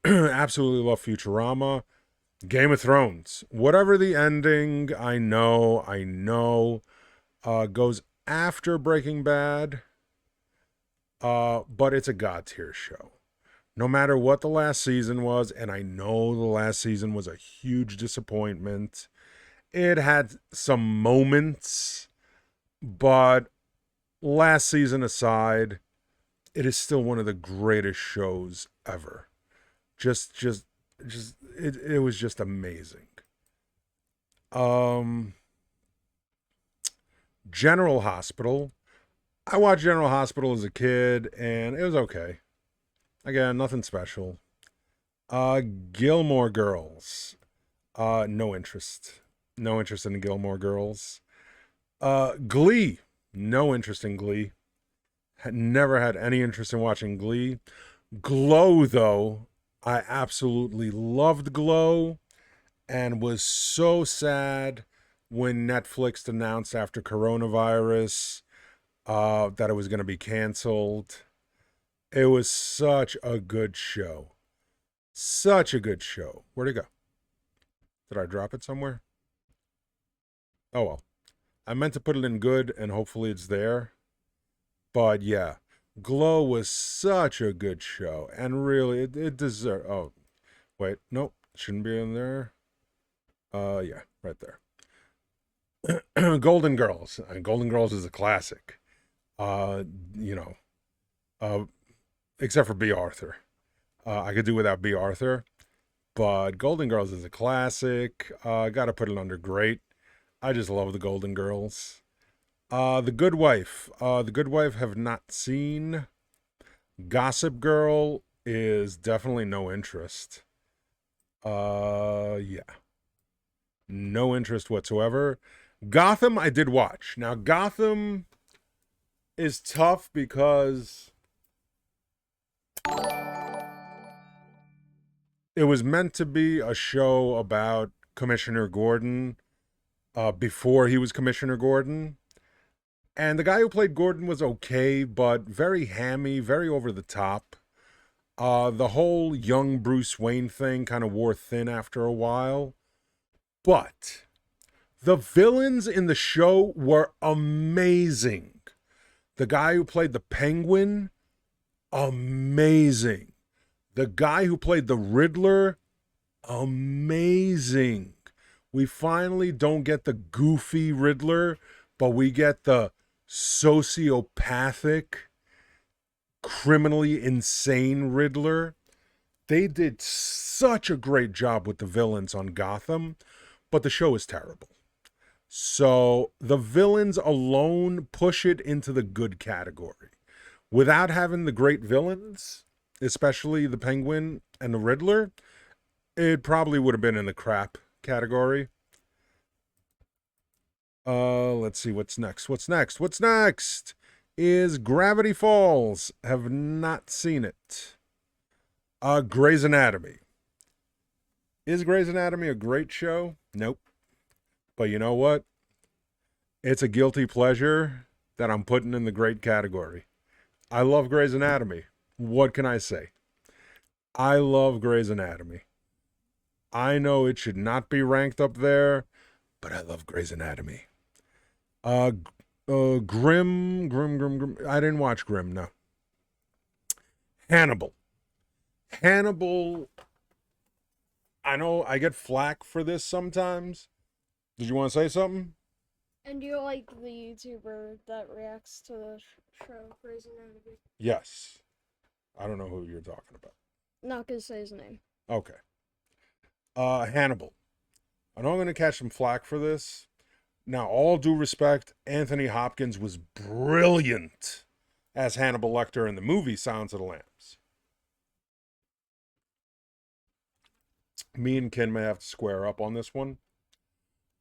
Absolutely love Futurama. Game of Thrones. Whatever the ending, I know, goes after Breaking Bad. But it's a God tier show. No matter what the last season was, and I know the last season was a huge disappointment. It had some moments, but last season aside, it is still one of the greatest shows ever. It was just amazing. General Hospital. I watched General Hospital as a kid, and it was okay. Again, nothing special. Gilmore Girls. No interest. No interest in Gilmore Girls. Glee. No interest in Glee. Never had any interest in watching Glee. Glow, though. I absolutely loved Glow and was so sad when Netflix announced after coronavirus that it was going to be canceled. It was such a good show. Such a good show. Where'd it go? Did I drop it somewhere? Oh well. I meant to put it in good and hopefully it's there. But yeah, Glow was such a good show. And really, it deserved... Oh, wait. Nope. Shouldn't be in there. Yeah, right there. Golden Girls. Golden Girls is a classic. Except for B. Arthur. I could do without B. Arthur. But Golden Girls is a classic. Gotta put it under great. I just love the Golden Girls. The Good Wife. The Good Wife have not seen. Gossip Girl is definitely no interest. Yeah. No interest whatsoever. Gotham, I did watch. Now, Gotham is tough because It was meant to be a show about Commissioner Gordon before he was Commissioner Gordon. And the guy who played Gordon was okay, but very hammy, very over the top. The whole young Bruce Wayne thing kind of wore thin after a while. But the villains in the show were amazing. The guy who played the Penguin, amazing. The guy who played the Riddler, amazing. We finally don't get the goofy Riddler, but we get the sociopathic, criminally insane Riddler. They did such a great job with the villains on Gotham, but the show is terrible. So the villains alone push it into the good category. Without having the great villains, especially the Penguin and the Riddler, it probably would have been in the crap category. Let's see what's next. What's next is Gravity Falls. Have not seen it. Grey's Anatomy. Is Grey's Anatomy a great show? Nope. But you know what? It's a guilty pleasure that I'm putting in the great category. I love Grey's Anatomy. What can I say? I love Grey's Anatomy. I know it should not be ranked up there, but I love Grey's Anatomy. Grimm. I didn't watch Grimm, no. Hannibal. I know I get flack for this sometimes. Did you want to say something? And you like the YouTuber that reacts to the show Grey's Anatomy? Yes. I don't know who you're talking about. Not gonna say his name. Okay. Hannibal. I know I'm going to catch some flack for this. Now, all due respect, Anthony Hopkins was brilliant as Hannibal Lecter in the movie Silence of the Lambs. Me and Ken may have to square up on this one.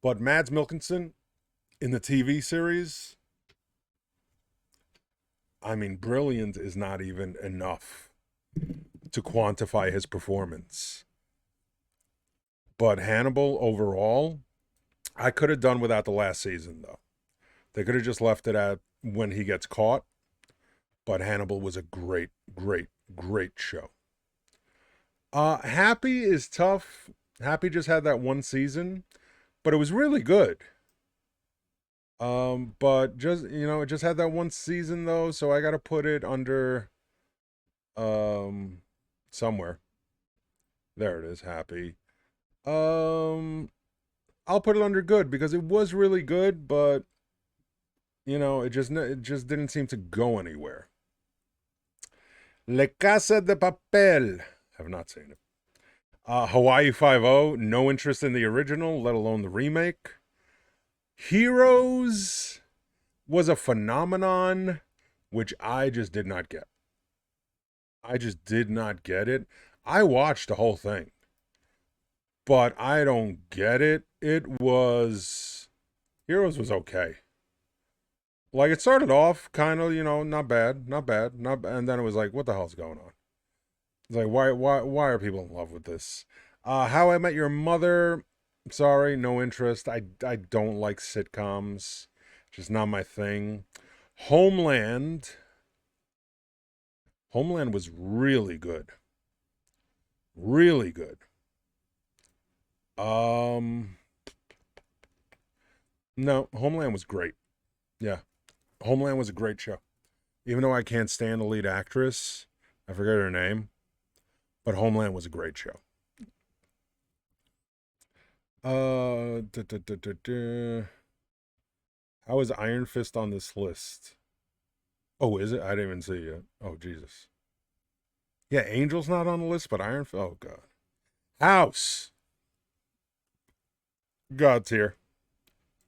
But Mads Mikkelsen in the TV series, I mean, brilliant is not even enough to quantify his performance. But Hannibal overall, I could have done without the last season, though. They could have just left it at when he gets caught. But Hannibal was a great show. Happy is tough. Happy just had that one season, but it was really good. But just, it just had that one season though, so I gotta put it under somewhere. There it is, Happy. I'll put it under good because it was really good, but it just didn't seem to go anywhere. Le Casa de Papel. Have not seen it. Hawaii Five-0. No interest in the original, let alone the remake. Heroes was a phenomenon, which I just did not get. I just did not get it. I watched the whole thing, but I don't get it. Heroes was okay. Like, it started off kind of, not bad, and then it was like, what the hell's going on? It's like, why are people in love with this? How I Met Your Mother, sorry, no interest. I don't like sitcoms. Just not my thing. Homeland was really good. Really good. No, Homeland was great. Yeah. Homeland was a great show. Even though I can't stand the lead actress, I forget her name, but Homeland was a great show. How is Iron Fist on this list? Oh, is it? I didn't even see it yet. Oh, Jesus. Yeah, Angel's not on the list, but Iron Fist. Oh, God. House. God tier.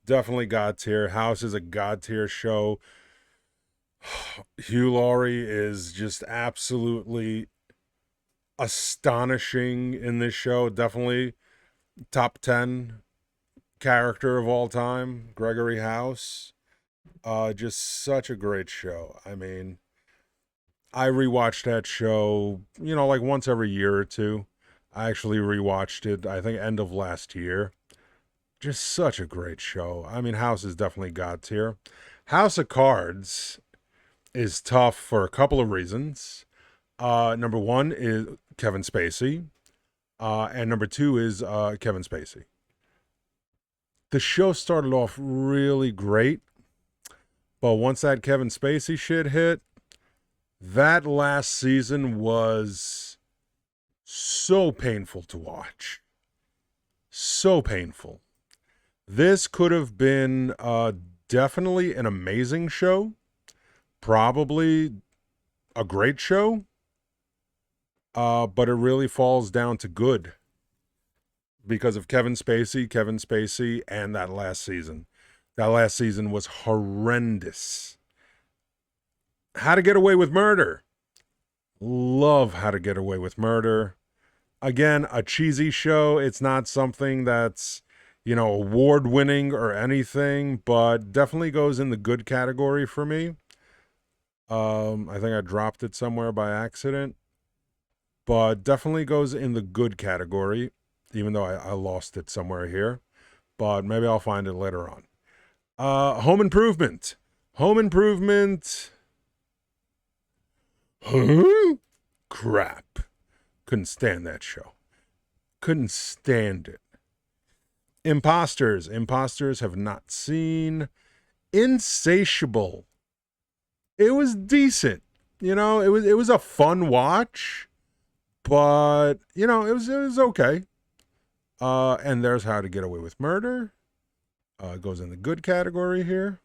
Definitely God tier. House is a God tier show. Hugh Laurie is just absolutely astonishing in this show. Definitely top 10 character of all time. Gregory House. Just such a great show. I mean, I rewatch that show, like once every year or two. I actually rewatched it, I think, end of last year. Just such a great show. I mean, House is definitely God tier. House of Cards is tough for a couple of reasons. Number one is Kevin Spacey, and number two is Kevin Spacey. The show started off really great, but once that Kevin Spacey shit hit, that last season was so painful to watch. So painful. This could have been definitely an amazing show, probably a great show, but it really falls down to good because of Kevin Spacey, and that last season. That last season was horrendous. How to Get Away with Murder. Love How to Get Away with Murder. Again, a cheesy show. It's not something that's, award winning or anything, but definitely goes in the good category for me. I think I dropped it somewhere by accident, but definitely goes in the good category, even though I lost it somewhere here. But maybe I'll find it later on. Home Improvement. Home Improvement. Huh? Crap. Couldn't stand that show. Couldn't stand it. Imposters. Imposters have not seen. Insatiable. It was decent. It was a fun watch, but it was okay. And there's How to Get Away with Murder. Goes in the good category here.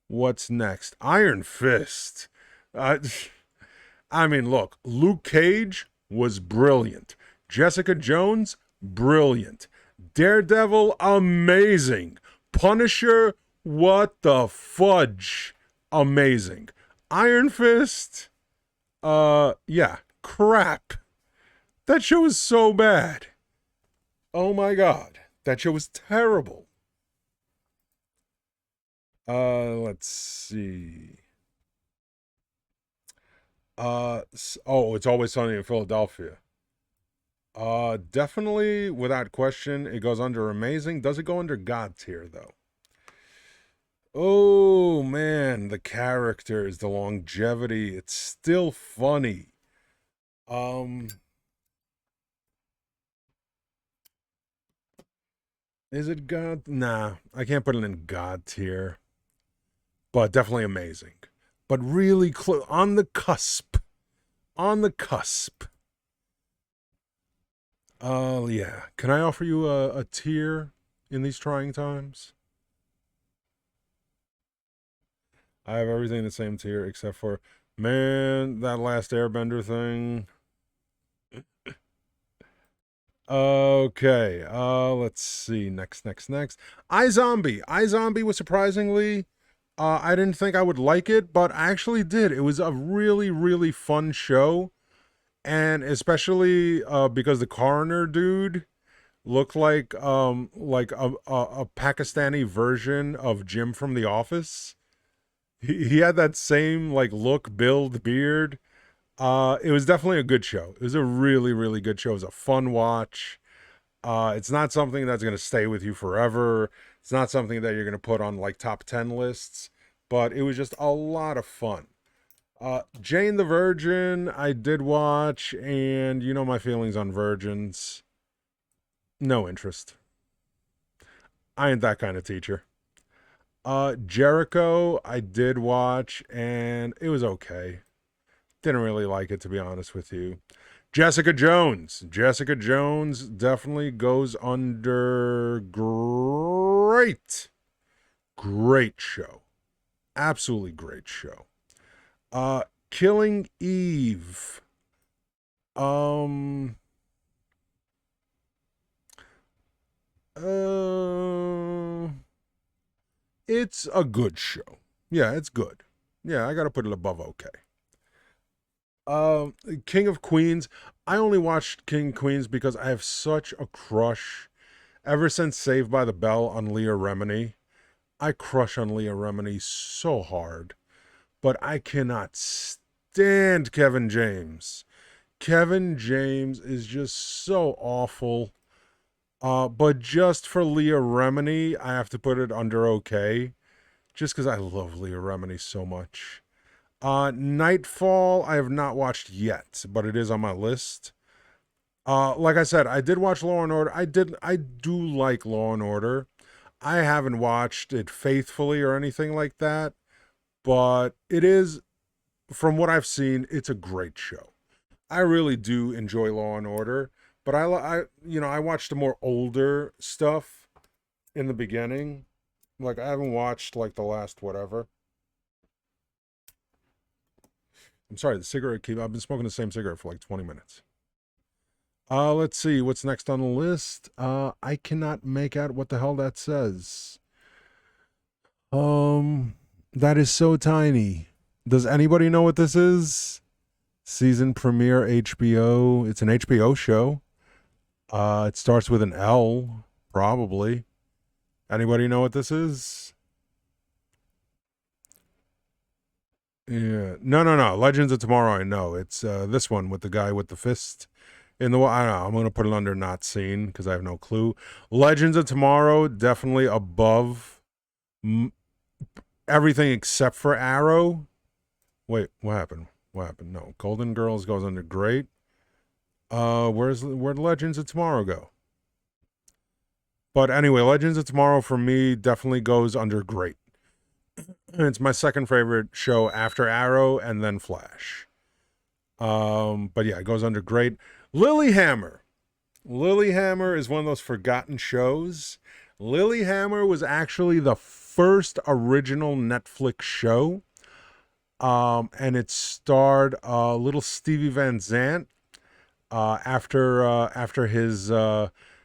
What's next? Iron Fist. I mean, look, Luke Cage was brilliant. Jessica Jones, brilliant. Daredevil, amazing. Punisher, what the fudge? Amazing. Iron Fist, yeah, crap. That show is so bad. Oh my God. That show was terrible. Let's see. It's Always Sunny in Philadelphia. Definitely, without question, it goes under amazing. Does it go under God tier, though? Oh, man, the characters, the longevity, it's still funny. Is it God? Nah, I can't put it in God tier, but definitely amazing. But really close, on the cusp. On the cusp. Yeah. Can I offer you a tier in these trying times? I have everything the same tier except for, man, that last Airbender thing. Okay. Let's see. Next. iZombie. iZombie was surprisingly, I didn't think I would like it, but I actually did. It was a really, really fun show. And especially because the coroner dude looked like a Pakistani version of Jim from The Office. He had that same like look, build, beard. It was definitely a good show. It was a really, really good show. It was a fun watch. It's not something that's going to stay with you forever. It's not something that you're going to put on like top 10 lists, but it was just a lot of fun. Jane the Virgin, I did watch, and you know my feelings on virgins. No interest. I ain't that kind of teacher. Jericho, I did watch, and it was okay. Didn't really like it, to be honest with you. Jessica Jones. Jessica Jones definitely goes under great. Great show. Absolutely great show. Killing Eve. Uh, it's a good show. Yeah, it's good. Yeah, I gotta put it above okay. King of Queens. I only watched King of Queens because I have such a crush ever since Saved by the Bell on Leah Remini. I crush on Leah Remini so hard, but I cannot stand stand Kevin James. Kevin James is just so awful. But just for Leah Remini, I have to put it under okay. Just because I love Leah Remini so much. Nightfall, I have not watched yet, but it is on my list. Like I said, I did watch Law and Order. I do like Law and Order. I haven't watched it faithfully or anything like that, but it is, from what I've seen, it's a great show. I really do enjoy Law and Order, but I watched the more older stuff in the beginning. Like I haven't watched like the last whatever. I'm sorry, I've been smoking the same cigarette for like 20 minutes. Let's see what's next on the list. I cannot make out what the hell that says. That is so tiny. Does anybody know what this is? Season premiere HBO. It's an HBO show. It starts with an L, probably. Anybody know what this is? Yeah. No. Legends of Tomorrow, I know. It's this one with the guy with the fist in the wall. I don't know. I'm going to put it under not seen because I have no clue. Legends of Tomorrow, definitely above everything except for Arrow. Wait, what happened? What happened? No. Golden Girls goes under great. Where'd Legends of Tomorrow go? But anyway, Legends of Tomorrow for me definitely goes under great. It's my second favorite show after Arrow and then Flash. But yeah, it goes under great. Lilyhammer. Lilyhammer is one of those forgotten shows. Lilyhammer was actually the first original Netflix show. And it starred little Stevie Van Zandt after his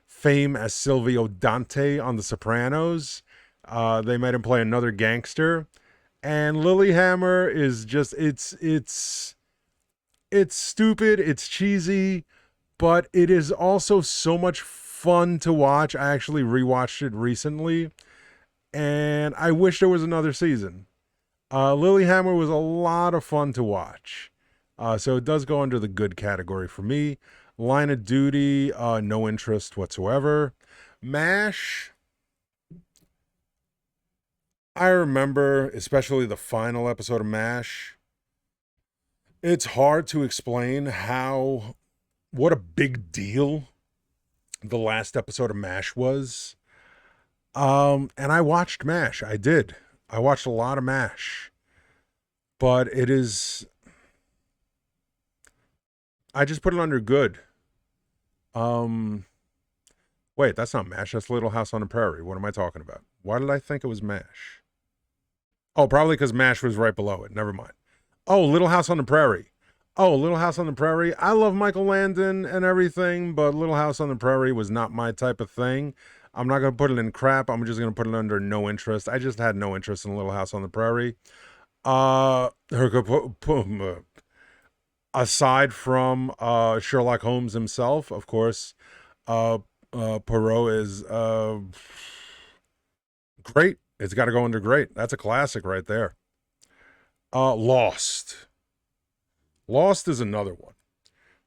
fame as Silvio Dante on The Sopranos. They made him play another gangster. And Lilyhammer is just it's stupid, it's cheesy, but it is also so much fun to watch. I actually rewatched it recently, and I wish there was another season. Lilyhammer was a lot of fun to watch. So it does go under the good category for me. Line of Duty, no interest whatsoever. MASH, I remember, especially the final episode of MASH, it's hard to explain what a big deal the last episode of MASH was. And I watched MASH. I did. I watched a lot of MASH. But I just put it under good. Wait, that's not MASH. That's Little House on the Prairie. What am I talking about? Why did I think it was MASH? Oh, probably because MASH was right below it. Never mind. Oh, Little House on the Prairie. Oh, Little House on the Prairie. I love Michael Landon and everything, but Little House on the Prairie was not my type of thing. I'm not going to put it in crap. I'm just going to put it under no interest. I just had no interest in Little House on the Prairie. Aside from Sherlock Holmes himself, of course, Poirot is great. It's got to go under great. That's a classic right there. Lost. Lost is another one.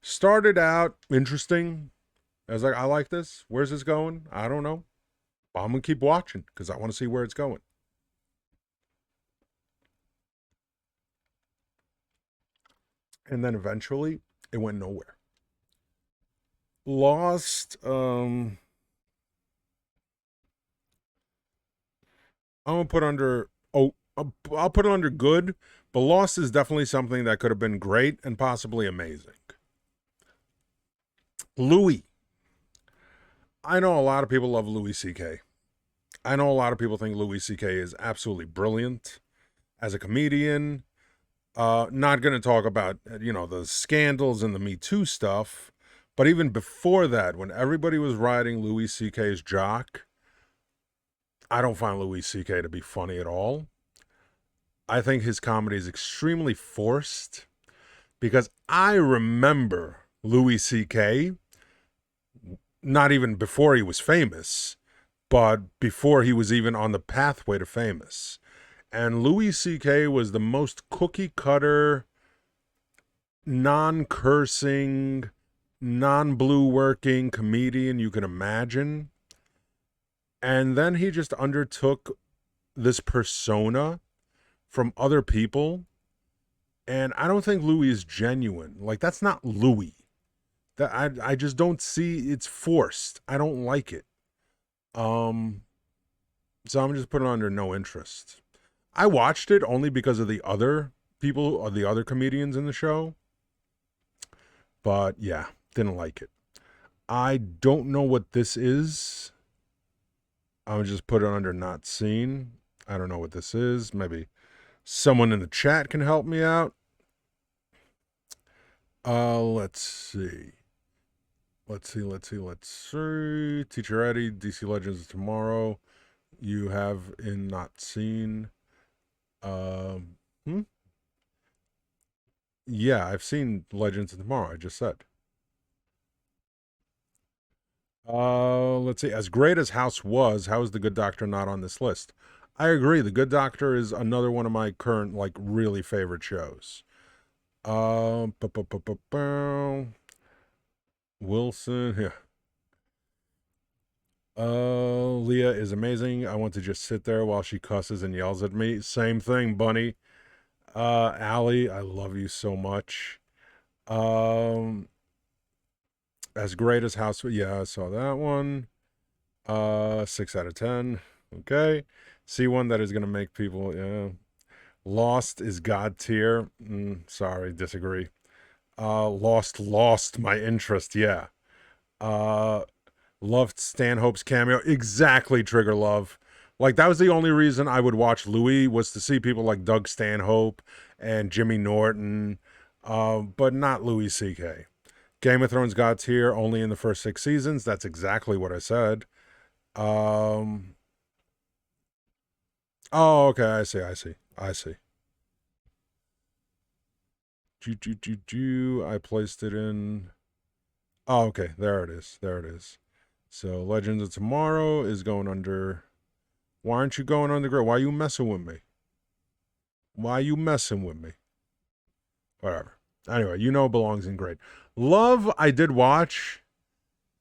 Started out interesting. I was like, I like this. Where's this going? I don't know. But I'm going to keep watching because I want to see where it's going. And then eventually, it went nowhere. Lost, I'm going to put under, I'll put it under good, but Lost is definitely something that could have been great and possibly amazing. Louis. I know a lot of people love Louis C.K. I know a lot of people think Louis C.K. is absolutely brilliant as a comedian. Not going to talk about, the scandals and the Me Too stuff, but even before that, when everybody was riding Louis C.K.'s jock, I don't find Louis C.K. to be funny at all. I think his comedy is extremely forced because I remember Louis C.K. not even before he was famous, but before he was even on the pathway to famous. And Louis C.K. was the most cookie cutter non-cursing, non-blue working comedian you can imagine. And then he just undertook this persona from other people. And I don't think Louis is genuine. Like, that's not Louis. That I just don't see, it's forced. I don't like it. Um so I'm just putting it under no interest. I watched it only because of the other people or the other comedians in the show. But yeah, didn't like it. I don't know what this is. I would just put it under not seen. I don't know what this is. Maybe someone in the chat can help me out. Let's see. Let's see. Teacher Eddie, DC Legends tomorrow. You have in not seen. Hmm? Yeah, I've seen Legends of Tomorrow. I just said. Let's see. As great as House was, how is The Good Doctor not on this list? I agree. The Good Doctor is another one of my current, like, really favorite shows. Um, bu- bu- bu- bu- bu- Wilson, yeah. Leah is amazing. I want to just sit there while she cusses and yells at me. Same thing, Bunny. Allie, I love you so much. Um, as great as House, yeah, I saw that one. 6 out of 10. Okay. See one that is gonna make people, yeah. Lost is God tier. Sorry, disagree. Lost my interest. Yeah. Uh, Loved Stanhope's cameo. Exactly, Trigger Love. Like, that was the only reason I would watch Louis, was to see people like Doug Stanhope and Jimmy Norton, but not Louis C.K. Game of Thrones got tier only in the first 6 seasons. That's exactly what I said. Um. Oh, okay. I see. I placed it in. Oh, okay. There it is. So Legends of Tomorrow is going under. Why aren't you going on the grid? Why are you messing with me? Whatever. Anyway, it belongs in grade. Love, I did watch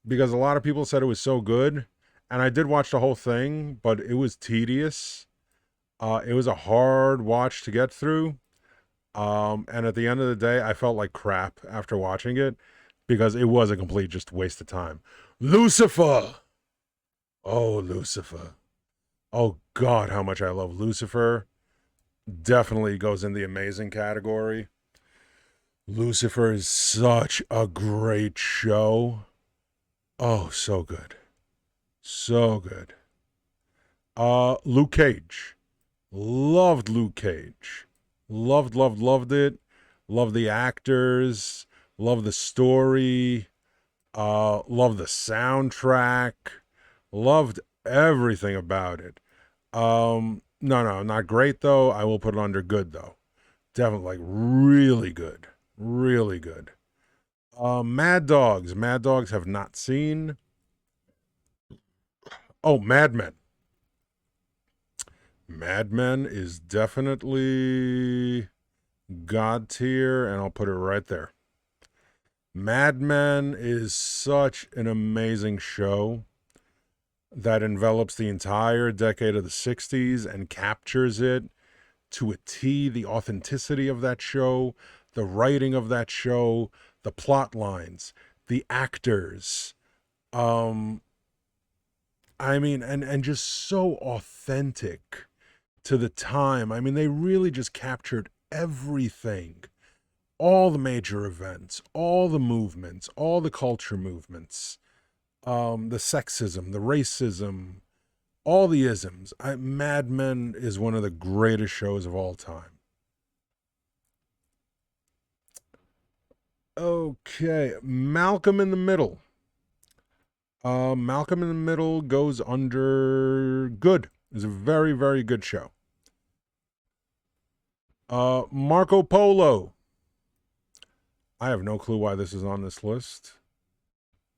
because a lot of people said it was so good. And I did watch the whole thing, but it was tedious. It was a hard watch to get through. And at the end of the day, I felt like crap after watching it because it was a complete just waste of time. Lucifer! Oh, Lucifer. Oh, God, how much I love Lucifer. Definitely goes in the amazing category. Lucifer is such a great show. Oh, so good. So good. Luke Cage. Loved Luke Cage. Loved it. Loved the actors. Loved the story. Loved the soundtrack. Loved everything about it. No, not great though. I will put it under good though. Definitely like really good. Really good. Mad Dogs. Mad Dogs have not seen. Oh, Mad Men. Mad Men is definitely God tier, and I'll put it right there. Mad Men is such an amazing show that envelops the entire decade of the 60s and captures it to a T. The authenticity of that show, the writing of that show, the plot lines, the actors. I mean, and just so authentic to the time. I mean, they really just captured everything, all the major events, all the movements, all the culture movements, the sexism, the racism, all the isms. Mad Men is one of the greatest shows of all time. Okay, Malcolm in the Middle. Malcolm in the Middle goes under good. It's a very, very good show. Marco Polo. I have no clue why this is on this list.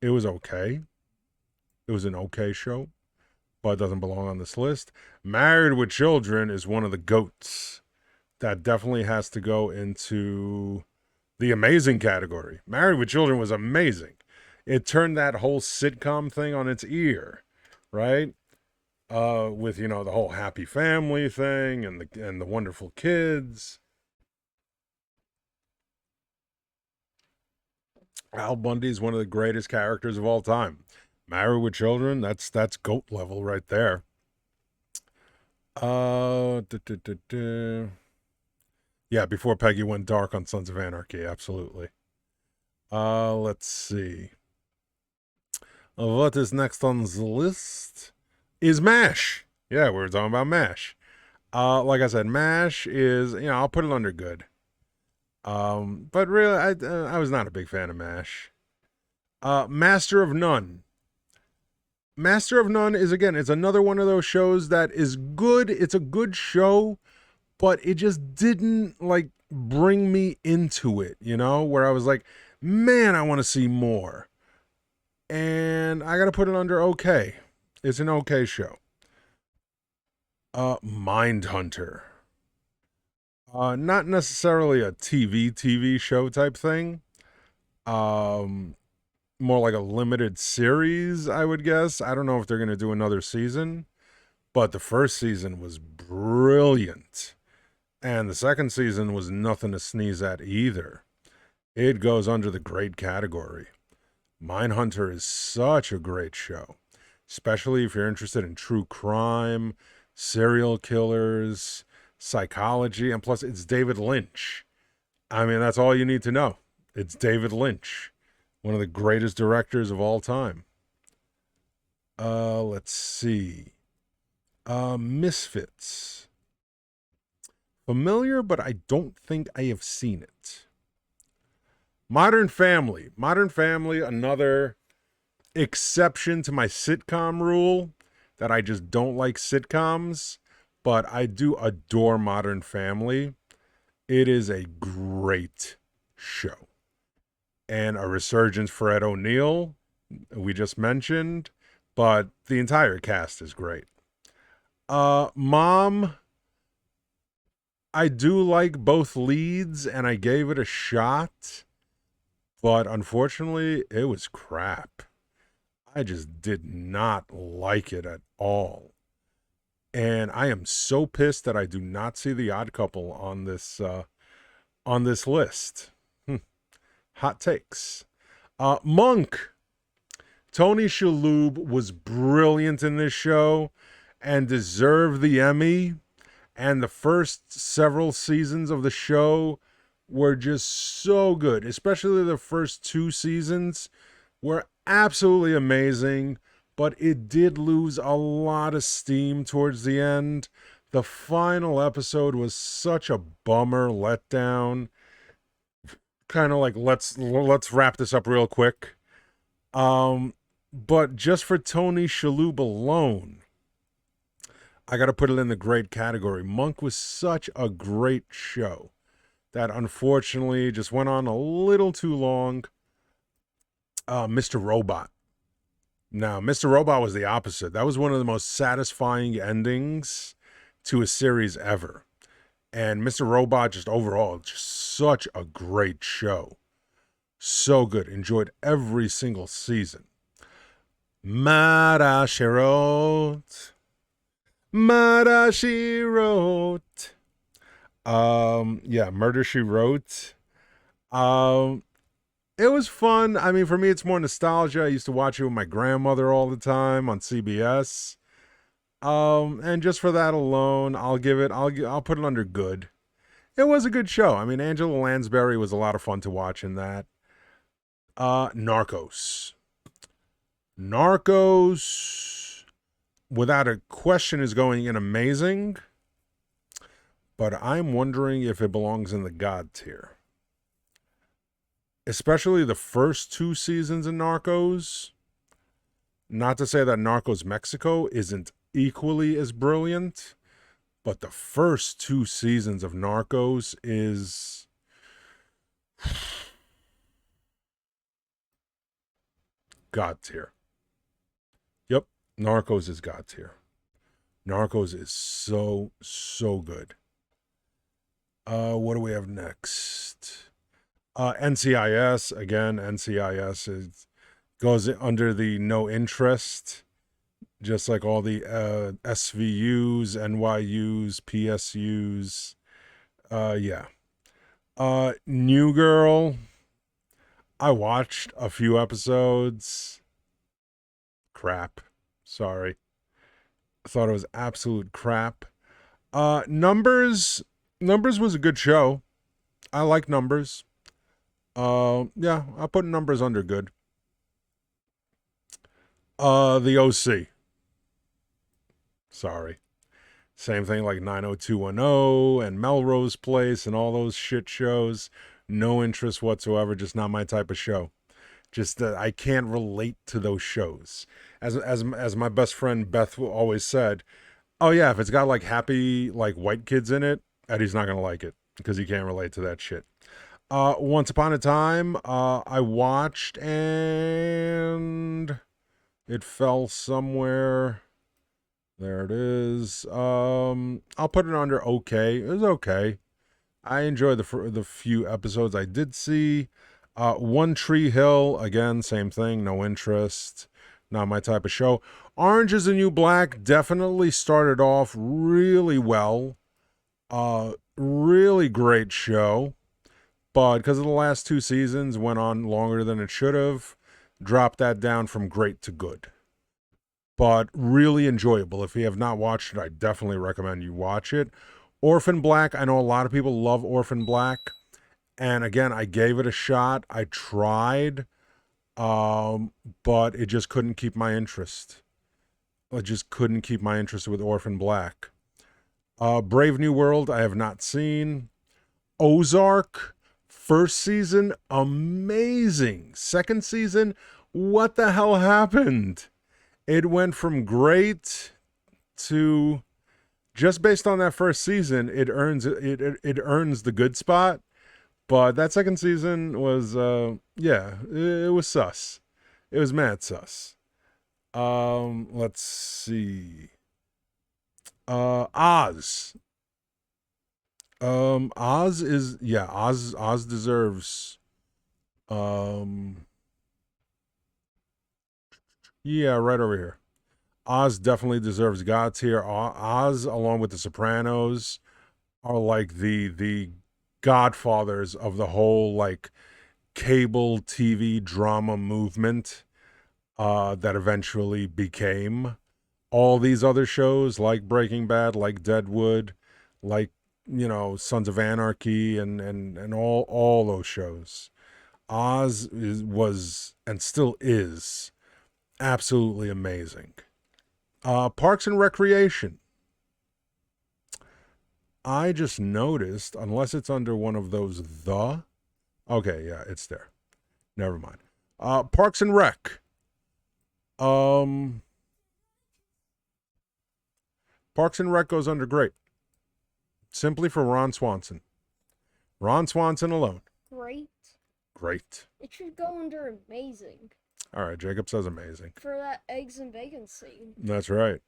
It was okay. It was an okay show, but it doesn't belong on this list. Married with Children is one of the GOATs. That definitely has to go into The amazing category. Married with Children was amazing. It turned that whole sitcom thing on its ear, right? With the whole happy family thing and the wonderful kids. Al Bundy is one of the greatest characters of all time. Married with Children, that's goat level right there. Uh, duh, duh, duh, duh. Yeah, before Peggy went dark on Sons of Anarchy, absolutely. Let's see. What is next on the list? Is MASH. Yeah, we were talking about MASH. Like I said, MASH is, I'll put it under good. But really, I was not a big fan of MASH. Master of None. Master of None is, again, it's another one of those shows that is good. It's a good show, but it just didn't, like, bring me into it, where I was like, man, I want to see more. And I got to put it under okay. It's an okay show. Mindhunter. Not necessarily a TV show type thing. More like a limited series, I would guess. I don't know if they're going to do another season, but the first season was brilliant. And the second season was nothing to sneeze at either. It goes under the great category. Mindhunter is such a great show, especially if you're interested in true crime, serial killers, psychology, and plus it's David Lynch. I mean, that's all you need to know. It's David Lynch, one of the greatest directors of all time. Let's see. Misfits. Familiar, but I don't think I have seen it. Modern Family. Modern Family, another exception to my sitcom rule that I just don't like sitcoms, but I do adore Modern Family. It is a great show. And a resurgence for Ed O'Neill, we just mentioned, but the entire cast is great. Mom, I do like both leads, and I gave it a shot, but unfortunately, it was crap. I just did not like it at all. And I am so pissed that I do not see The Odd Couple on this list. Hot takes. Monk. Tony Shalhoub was brilliant in this show and deserved the Emmy. And the first several seasons of the show were just so good, especially the first 2 seasons were absolutely amazing, but it did lose a lot of steam towards the end. The final episode was such a bummer letdown. Kind of like let's wrap this up real quick. But just for Tony Shalhoub alone, I got to put it in the great category. Monk was such a great show that unfortunately just went on a little too long. Mr. Robot. Now, Mr. Robot was the opposite. That was one of the most satisfying endings to a series ever. And Mr. Robot, just overall, just such a great show. So good. Enjoyed every single season. Mara She Wrote. Murder, She Wrote. Yeah, Murder, She Wrote. It was fun. I mean, for me, it's more nostalgia. I used to watch it with my grandmother all the time on CBS. And just for that alone, I'll put it under good. It was a good show. I mean, Angela Lansbury was a lot of fun to watch in that. Narcos. Narcos, without a question, is going in amazing. But I'm wondering if it belongs in the God tier. Especially the first 2 seasons of Narcos. Not to say that Narcos Mexico isn't equally as brilliant, but the first 2 seasons of Narcos is God tier. Yep, Narcos is God tier. Narcos is so good. What do we have next? NCIS, again, NCIS goes under the no interest, just like all the SVUs, NYUs, PSUs. Yeah. New Girl, I watched a few episodes. Crap. Sorry. Thought it was absolute crap. Numbers was a good show. I like Numbers. Yeah, I'll put Numbers under good. The OC. Sorry. Same thing like 90210 and Melrose Place and all those shit shows. No interest whatsoever, just not my type of show. Just that I can't relate to those shows. As my best friend Beth always said, oh yeah, if it's got like happy like white kids in it, Eddie's not gonna like it because he can't relate to that shit. Once Upon a Time, I watched and it fell somewhere. There it is. I'll put it under okay. It was okay. I enjoyed the few episodes I did see. One Tree Hill, again, same thing. No interest. Not my type of show. Orange is the New Black definitely started off really well. Really great show. But because of the last 2 seasons, went on longer than it should have. Dropped that down from great to good. But really enjoyable. If you have not watched it, I definitely recommend you watch it. Orphan Black, I know a lot of people love Orphan Black. And again, I gave it a shot. I tried, but it just couldn't keep my interest. I just couldn't keep my interest with Orphan Black. Brave New World, I have not seen. Ozark, first season, amazing. Second season, what the hell happened? It went from great to just based on that first season, it earns the good spot. But that second season was it was sus. It was mad sus. Let's see. Oz. Oz deserves right over here. Oz definitely deserves God tier. Oz, along with The Sopranos, are like the godfathers of the whole like cable TV drama movement that eventually became all these other shows like Breaking Bad, like Deadwood, like Sons of Anarchy, and all those shows. Oz was and still is absolutely amazing. Parks and Recreation. I just noticed, unless it's under one of those okay, yeah, it's there. Never mind. Parks and Rec. Parks and Rec goes under great. Simply for Ron Swanson. Ron Swanson alone. Great. Great. It should go under amazing. All right, Jacob says amazing. For that eggs and bacon scene. That's right.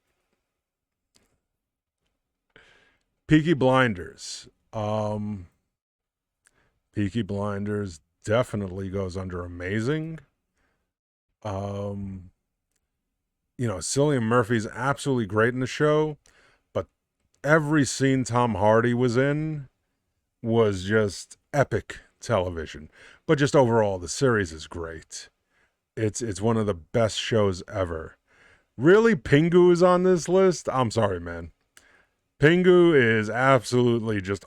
Peaky Blinders. Peaky Blinders definitely goes under amazing. Cillian Murphy's absolutely great in the show, but every scene Tom Hardy was in was just epic television. But just overall, the series is great. It's one of the best shows ever. Really, Pingu is on this list? I'm sorry, man. Pingu is absolutely just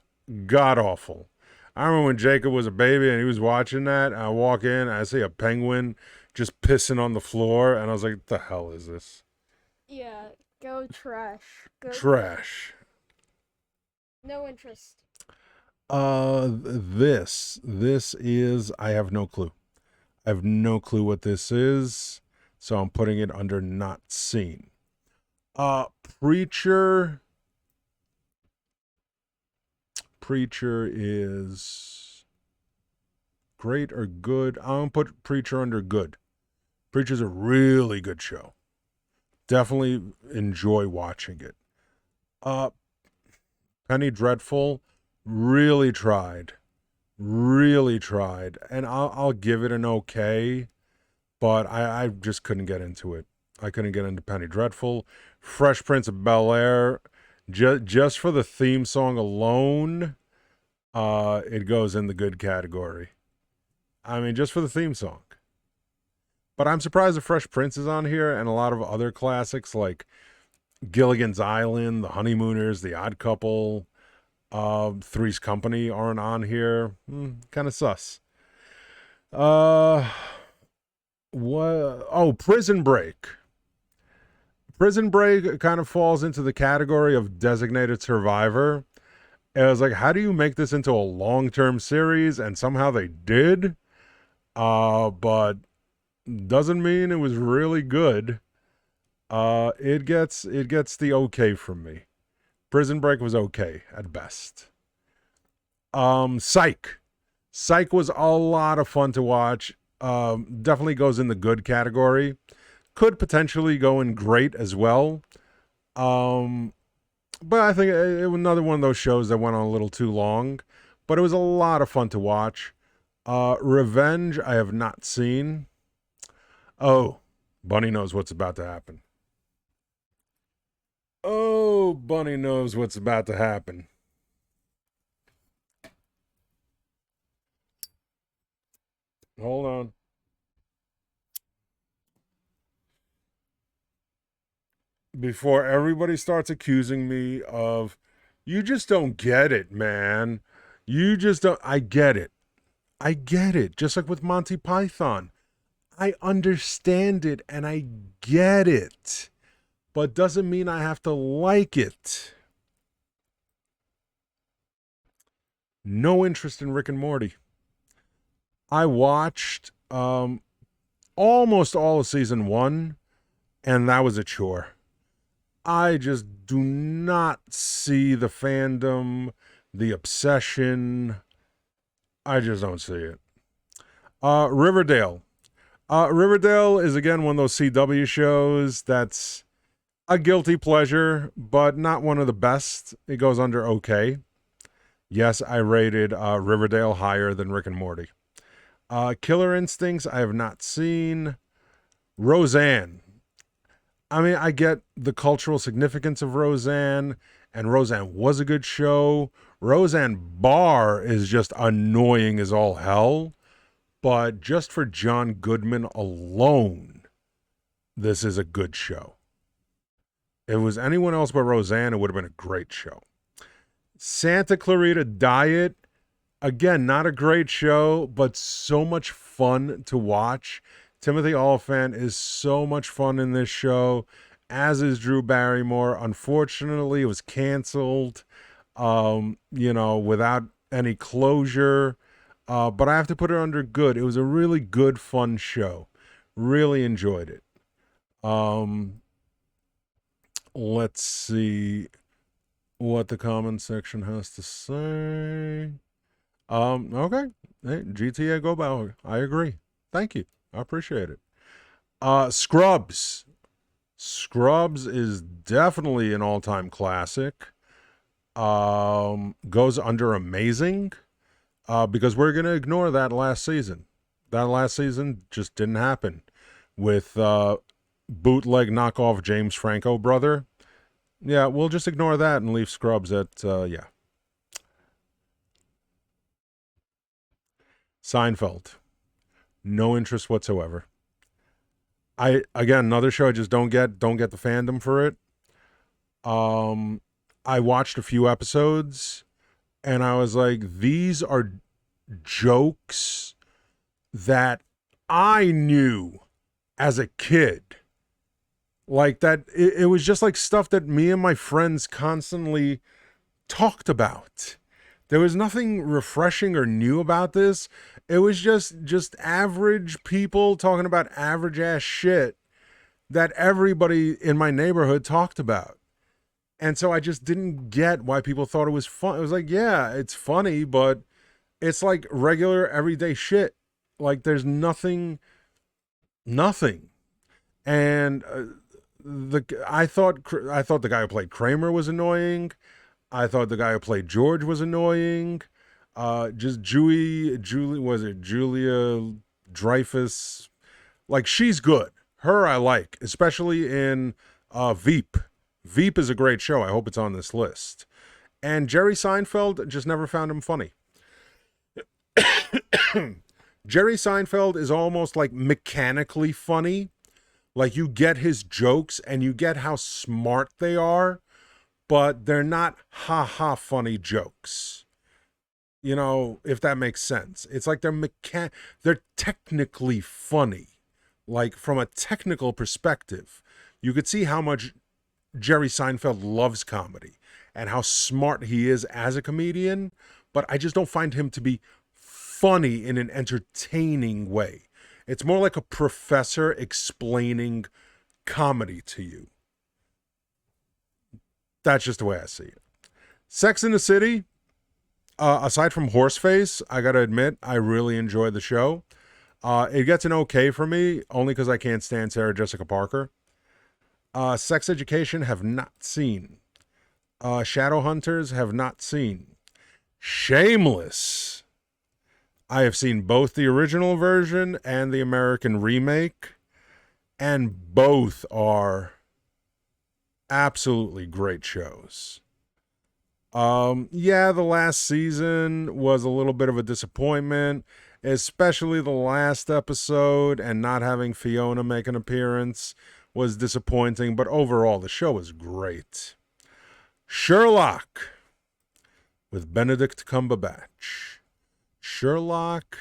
god-awful. I remember when Jacob was a baby and he was watching that, and I walk in and I see a penguin just pissing on the floor, and I was like, what the hell is this? Yeah, go trash. Go trash. No interest. This is, I have no clue. I have no clue what this is, so I'm putting it under not seen. Preacher is great or good. I'm going to put Preacher under good. Preacher's a really good show. Definitely enjoy watching it. Penny Dreadful really tried. Really tried, and I'll give it an okay, but I just couldn't get into it. I couldn't get into Penny Dreadful. Fresh Prince of Bel Air, just for the theme song alone, it goes in the good category. I mean, just for the theme song. But I'm surprised the Fresh Prince is on here, and a lot of other classics like Gilligan's Island, The Honeymooners, The Odd Couple, Three's Company aren't on here. Kind of sus. Uh, what? Oh, Prison Break. Prison Break kind of falls into the category of designated survivor. And I was like, how do you make this into a long-term series? And somehow they did. But doesn't mean it was really good. It gets the okay from me. Prison Break was okay at best. Psych. Psych was a lot of fun to watch. Definitely goes in the good category. Could potentially go in great as well. But I think it was another one of those shows that went on a little too long. But it was a lot of fun to watch. Revenge, I have not seen. Oh, Bunny knows what's about to happen. Oh, Bunny knows what's about to happen. Hold on. Before everybody starts accusing me of, you just don't get it, man. You just don't. I get it. I get it. Just like with Monty Python. I understand it and I get it. But doesn't mean I have to like it. No interest in Rick and Morty. I watched almost all of season 1, and that was a chore. I just do not see the fandom, the obsession. I just don't see it. Riverdale. Riverdale is again one of those CW shows that's a guilty pleasure, but not one of the best. It goes under okay. Yes, I rated Riverdale higher than Rick and Morty. Killer Instincts, I have not seen. Roseanne. I mean, I get the cultural significance of Roseanne, and Roseanne was a good show. Roseanne Barr is just annoying as all hell, but just for John Goodman alone, this is a good show. If it was anyone else but Roseanne, it would have been a great show. Santa Clarita Diet, again, not a great show, but so much fun to watch. Timothy Olyphant is so much fun in this show, as is Drew Barrymore. Unfortunately, it was canceled, without any closure. But I have to put it under good. It was a really good, fun show. Really enjoyed it. Let's see what the comment section has to say. Okay. Hey, GTA Go Bauer. I agree. Thank you. I appreciate it. Scrubs. Scrubs is definitely an all-time classic. Goes under amazing. Because we're gonna ignore that last season. That last season just didn't happen with bootleg knockoff James Franco brother. Yeah, we'll just ignore that and leave Scrubs at yeah. Seinfeld. No interest whatsoever. Again, another show I just don't get the fandom for it. I watched a few episodes and I was like, these are jokes that I knew as a kid. Like that, it was just like stuff that me and my friends constantly talked about. There was nothing refreshing or new about this. It was just average people talking about average ass shit that everybody in my neighborhood talked about. And so I just didn't get why people thought it was fun. It was like, yeah, it's funny, but it's like regular everyday shit. Like there's nothing. And I thought the guy who played Kramer was annoying. I thought the guy who played George was annoying. Just Julie, was it Julia Dreyfus? Like, she's good. Her I like, especially in Veep. Veep is a great show. I hope it's on this list. And Jerry Seinfeld, just never found him funny. Jerry Seinfeld is almost like mechanically funny. Like, you get his jokes and you get how smart they are, but they're not ha-ha funny jokes. You know, if that makes sense. It's like they're technically funny. Like, from a technical perspective, you could see how much Jerry Seinfeld loves comedy and how smart he is as a comedian, but I just don't find him to be funny in an entertaining way. It's more like a professor explaining comedy to you. That's just the way I see it. Sex in the City, aside from Horseface, I gotta admit, I really enjoy the show. It gets an okay for me, only because I can't stand Sarah Jessica Parker. Sex Education, have not seen. Shadowhunters, have not seen. Shameless, I have seen both the original version and the American remake, and both are absolutely great shows. Yeah, the last season was a little bit of a disappointment, especially the last episode, and not having Fiona make an appearance was disappointing, but overall the show is great. Sherlock with Benedict Cumberbatch. Sherlock.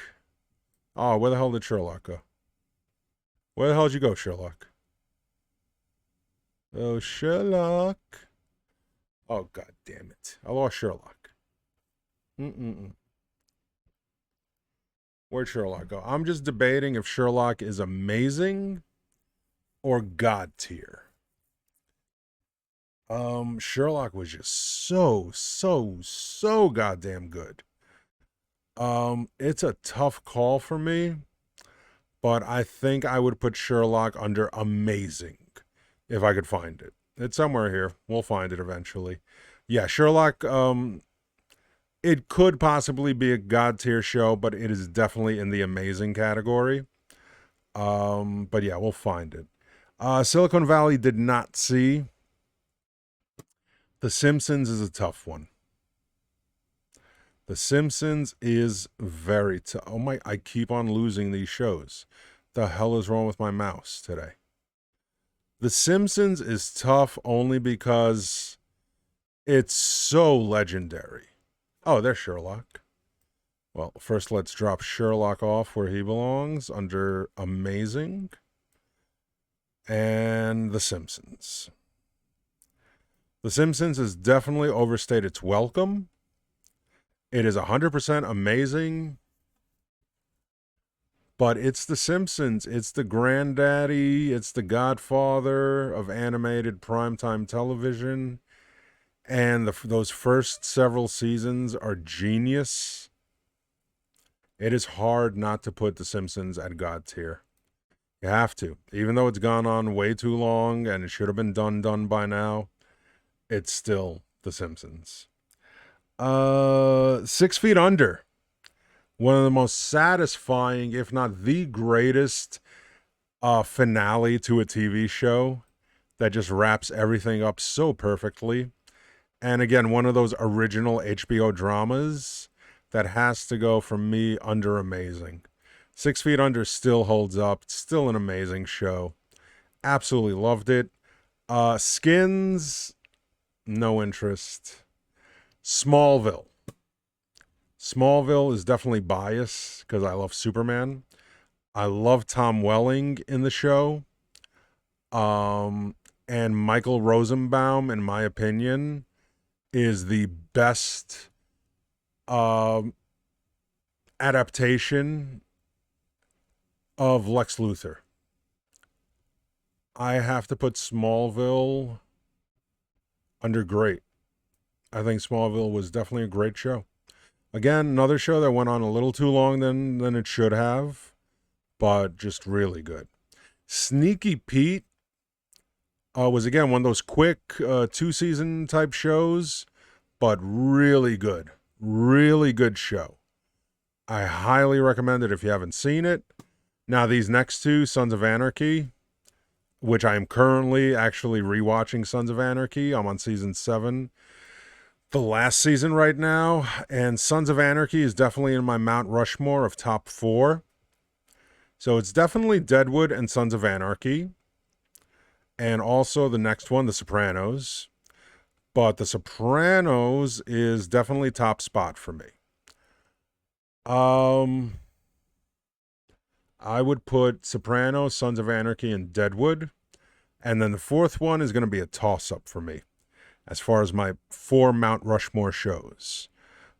Oh, where the hell did Sherlock go? Where the hell did you go, Sherlock? Oh, Sherlock. Oh, god damn it. I lost Sherlock. Where'd Sherlock go? I'm just debating if Sherlock is amazing or god tier. Sherlock was just so goddamn good. It's a tough call for me, but I think I would put Sherlock under amazing if I could find it. It's somewhere here. We'll find it eventually. Yeah, Sherlock, it could possibly be a god tier show, but it is definitely in the amazing category. But yeah, we'll find it. Silicon Valley, did not see. The Simpsons is a tough one. The Simpsons is very tough. Oh my, I keep on losing these shows. The hell is wrong with my mouse today? The Simpsons is tough only because it's so legendary. Oh, there's Sherlock. Well, first let's drop Sherlock off where he belongs, under amazing. And The Simpsons. The Simpsons has definitely overstayed its welcome. It is 100% amazing. But it's The Simpsons. It's the granddaddy. It's the godfather of animated primetime television. And those first several seasons are genius. It is hard not to put The Simpsons at God tier. You have to. Even though it's gone on way too long and it should have been done by now, it's still The Simpsons. 6 Feet Under. One of the most satisfying, if not the greatest, finale to a TV show that just wraps everything up so perfectly. And again, one of those original HBO dramas that has to go from me under amazing. 6 Feet Under still holds up. It's still an amazing show. Absolutely loved it. Skins, no interest. Smallville. Smallville is definitely biased because I love Superman. I love Tom Welling in the show. And Michael Rosenbaum, in my opinion, is the best adaptation of Lex Luthor. I have to put Smallville under great. I think Smallville was definitely a great show. Again, another show that went on a little too long than it should have, but just really good. Sneaky Pete was, again, one of those quick 2-season type shows, but really good. Really good show. I highly recommend it if you haven't seen it. Now, these next two, Sons of Anarchy, which I am currently actually rewatching Sons of Anarchy. I'm on season 7, the last season right now. And Sons of Anarchy is definitely in my Mount Rushmore of top 4. So it's definitely Deadwood and Sons of Anarchy. And also the next one, The Sopranos. But The Sopranos is definitely top spot for me. I would put Sopranos, Sons of Anarchy, and Deadwood. And then the fourth one is going to be a toss-up for me as far as my 4 Mount Rushmore shows.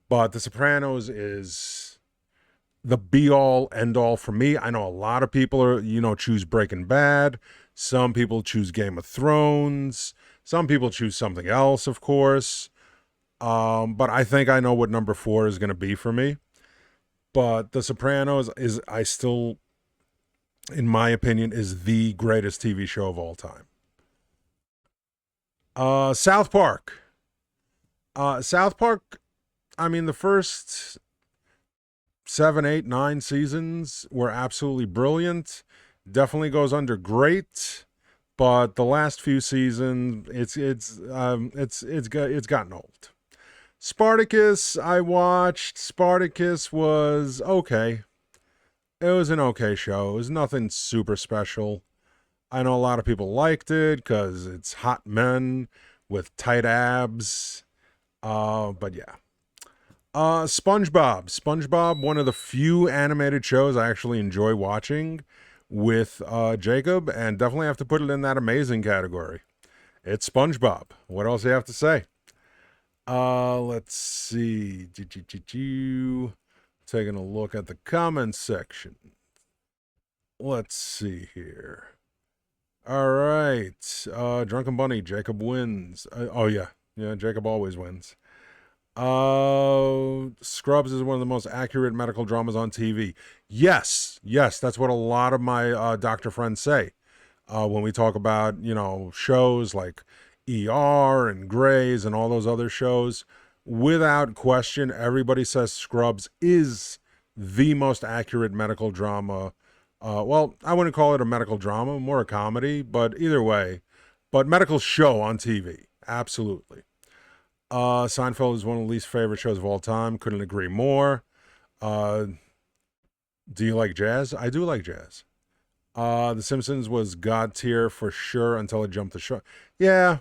But The Sopranos is the be-all, end-all for me. I know a lot of people choose Breaking Bad. Some people choose Game of Thrones. Some people choose something else, of course. But I think I know what number 4 is going to be for me. But The Sopranos in my opinion, is the greatest TV show of all time. South Park. South Park, I mean, the first 7, 8, 9 seasons were absolutely brilliant. Definitely goes under great, but the last few seasons, it's gotten old. Spartacus, I watched. Spartacus was okay. It was an okay show. It was nothing super special. I know a lot of people liked it because it's hot men with tight abs. But yeah. SpongeBob. SpongeBob, one of the few animated shows I actually enjoy watching with Jacob, and definitely have to put it in that amazing category. It's SpongeBob. What else do you have to say? Let's see. Taking a look at the comments section. Let's see here. All right. Drunken Bunny, Jacob wins. Oh, yeah. Yeah, Jacob always wins. Scrubs is one of the most accurate medical dramas on TV. Yes, that's what a lot of my doctor friends say. When we talk about, shows like ER and Grey's and all those other shows, without question, everybody says Scrubs is the most accurate medical drama. Well, I wouldn't call it a medical drama, more a comedy, but either way, but medical show on TV. Absolutely. Seinfeld is one of the least favorite shows of all time. Couldn't agree more. Do you like jazz? I do like jazz. The Simpsons was god tier for sure until it jumped the show. Yeah,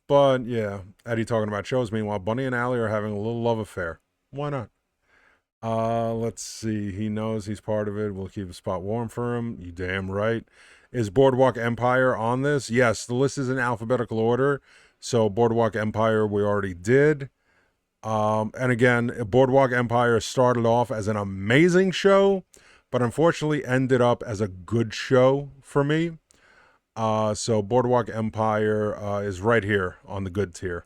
but yeah, Eddie talking about shows. Meanwhile, Bunny and Allie are having a little love affair. Why not? Let's see. He knows he's part of it. We'll keep the spot warm for him. You damn right. Is Boardwalk Empire on this? Yes, the list is in alphabetical order. So Boardwalk Empire we already did. And again, Boardwalk Empire started off as an amazing show, but unfortunately ended up as a good show for me. So Boardwalk Empire is right here on the good tier.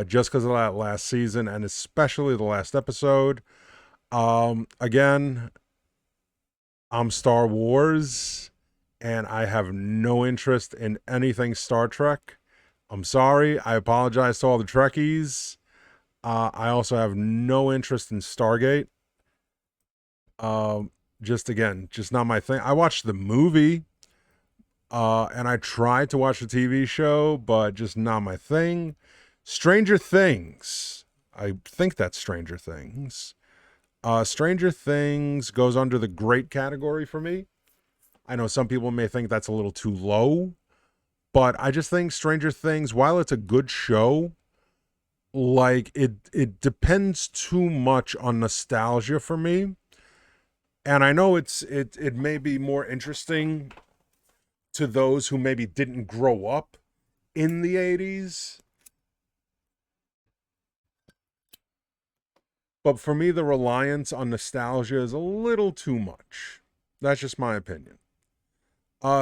Just because of that last season and especially the last episode. Again, I'm Star Wars and I have no interest in anything Star Trek. I'm sorry. I apologize to all the Trekkies. I also have no interest in Stargate. Just not my thing. I watched the movie, and I tried to watch the TV show, but just not my thing. Stranger Things. I think that's Stranger Things. Stranger Things goes under the great category for me. I know some people may think that's a little too low, but I just think Stranger Things, while it's a good show, like it depends too much on nostalgia for me. And I know it may be more interesting to those who maybe didn't grow up in the 80s. But for me, the reliance on nostalgia is a little too much. That's just my opinion.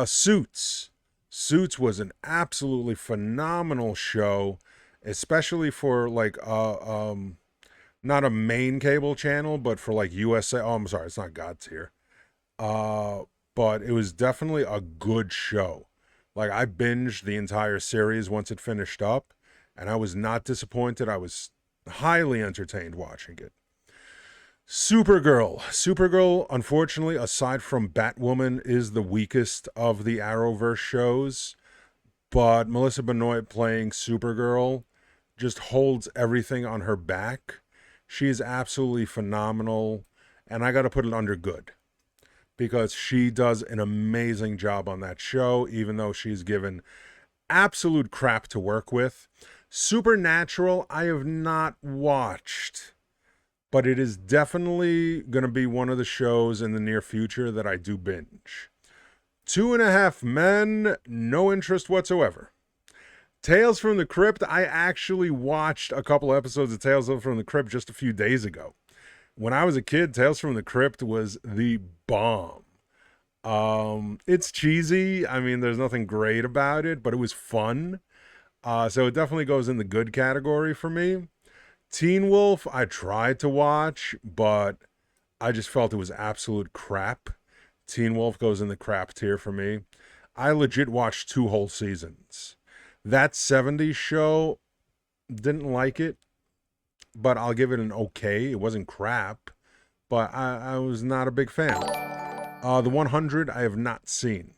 Suits. Suits was an absolutely phenomenal show, especially for like not a main cable channel, but for like USA. Oh, I'm sorry, it's not God's here. But it was definitely a good show. Like I binged the entire series once it finished up, and I was not disappointed. I was Highly entertained watching it. Supergirl. Supergirl, unfortunately, aside from Batwoman, is the weakest of the Arrowverse shows. But Melissa Benoist playing Supergirl just holds everything on her back. She is absolutely phenomenal. And I got to put it under good because she does an amazing job on that show, even though she's given absolute crap to work with. Supernatural, I have not watched, but it is definitely going to be one of the shows in the near future that I do binge. 2.5 Men, no interest whatsoever. Tales from the Crypt, I actually watched a couple episodes of Tales from the Crypt just a few days ago. When I was a kid, Tales from the Crypt was the bomb. It's cheesy. I mean, there's nothing great about it, but it was fun. So it definitely goes in the good category for me. Teen Wolf, I tried to watch, but I just felt it was absolute crap. Teen Wolf goes in the crap tier for me. I legit watched 2 whole seasons. That 70s show, didn't like it, but I'll give it an okay. It wasn't crap, but I was not a big fan. The 100, I have not seen.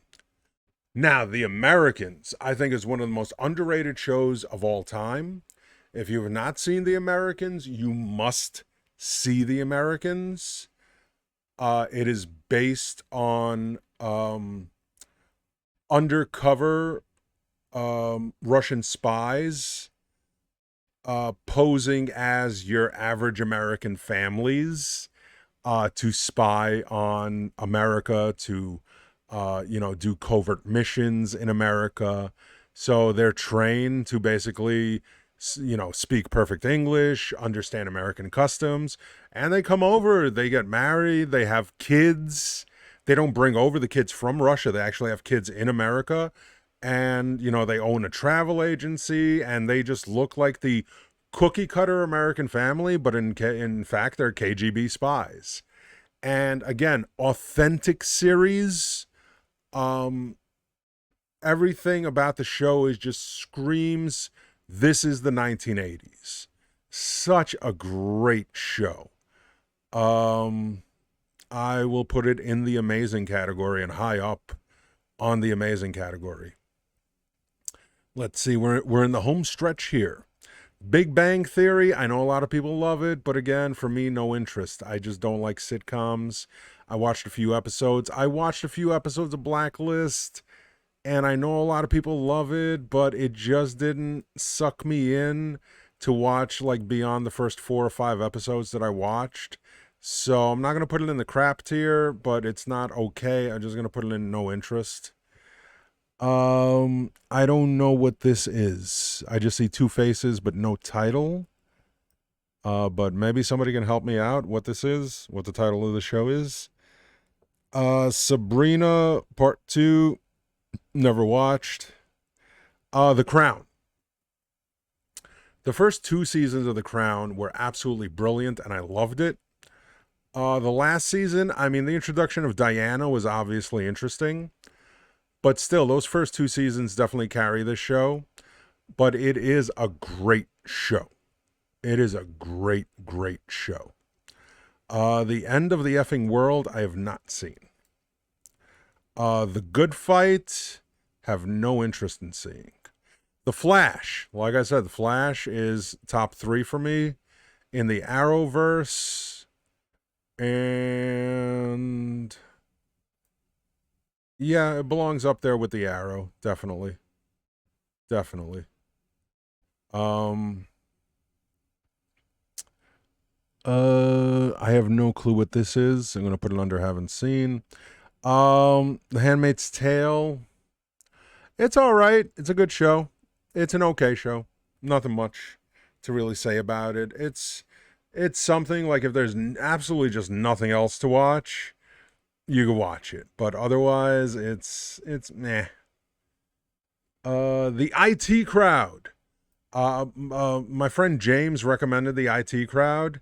Now, The Americans, I think, is one of the most underrated shows of all time. If you have not seen The Americans, you must see The Americans. It is based on undercover Russian spies posing as your average American families to spy on America, to do covert missions in America. So they're trained to basically, speak perfect English, understand American customs, and they come over, they get married, they have kids. They don't bring over the kids from Russia. They actually have kids in America. And, they own a travel agency, and they just look like the cookie cutter American family, but in fact, they're KGB spies. And again, authentic series. Everything about the show is just screams, this is the 1980s. Such a great show. I will put it in the amazing category and high up on the amazing category. Let's see, we're in the home stretch here. Big Bang Theory, I know a lot of people love it, but again, for me, no interest. I just don't like sitcoms. I watched a few episodes. I watched a few episodes of Blacklist, and I know a lot of people love it, but it just didn't suck me in to watch like beyond the first 4 or 5 episodes that I watched. So I'm not going to put it in the crap tier, but it's not okay. I'm just going to put it in no interest. I don't know what this is. I just see 2 faces, but no title. But maybe somebody can help me out what this is, what the title of the show is. Sabrina Part 2, never watched. The Crown. The first 2 seasons of The Crown were absolutely brilliant, and I loved it. The last season, I mean, the introduction of Diana was obviously interesting. But still, those first 2 seasons definitely carry this show. But it is a great show. It is a great, great show. The End of the Effing World, I have not seen. The Good Fight, have no interest in seeing. The Flash, like I said, The Flash is top 3 for me in the Arrowverse. And yeah, it belongs up there with the Arrow, definitely. Definitely. I have no clue what this is. I'm gonna put it under haven't seen. The Handmaid's Tale. It's all right. It's a good show. It's an okay show. Nothing much to really say about it. It's something like if there's absolutely just nothing else to watch, you can watch it. But otherwise, it's meh. The IT Crowd. My friend James recommended the IT Crowd,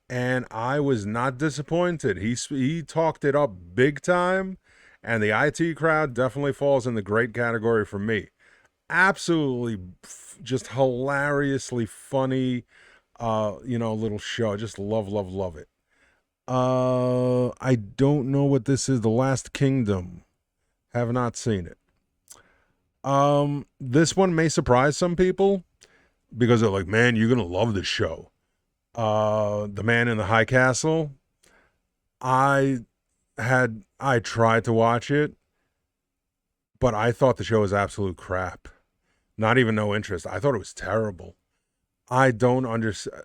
and I was not disappointed. He talked it up big time, and the IT Crowd definitely falls in the great category for me. Absolutely just hilariously funny. Little show. I just love, love, love it. I don't know what this is. The Last Kingdom. Have not seen it. This one may surprise some people because they're like, man, you're gonna love this show. The Man in the High Castle. I tried to watch it, but I thought the show was absolute crap. Not even no interest. I thought it was terrible. I don't understand.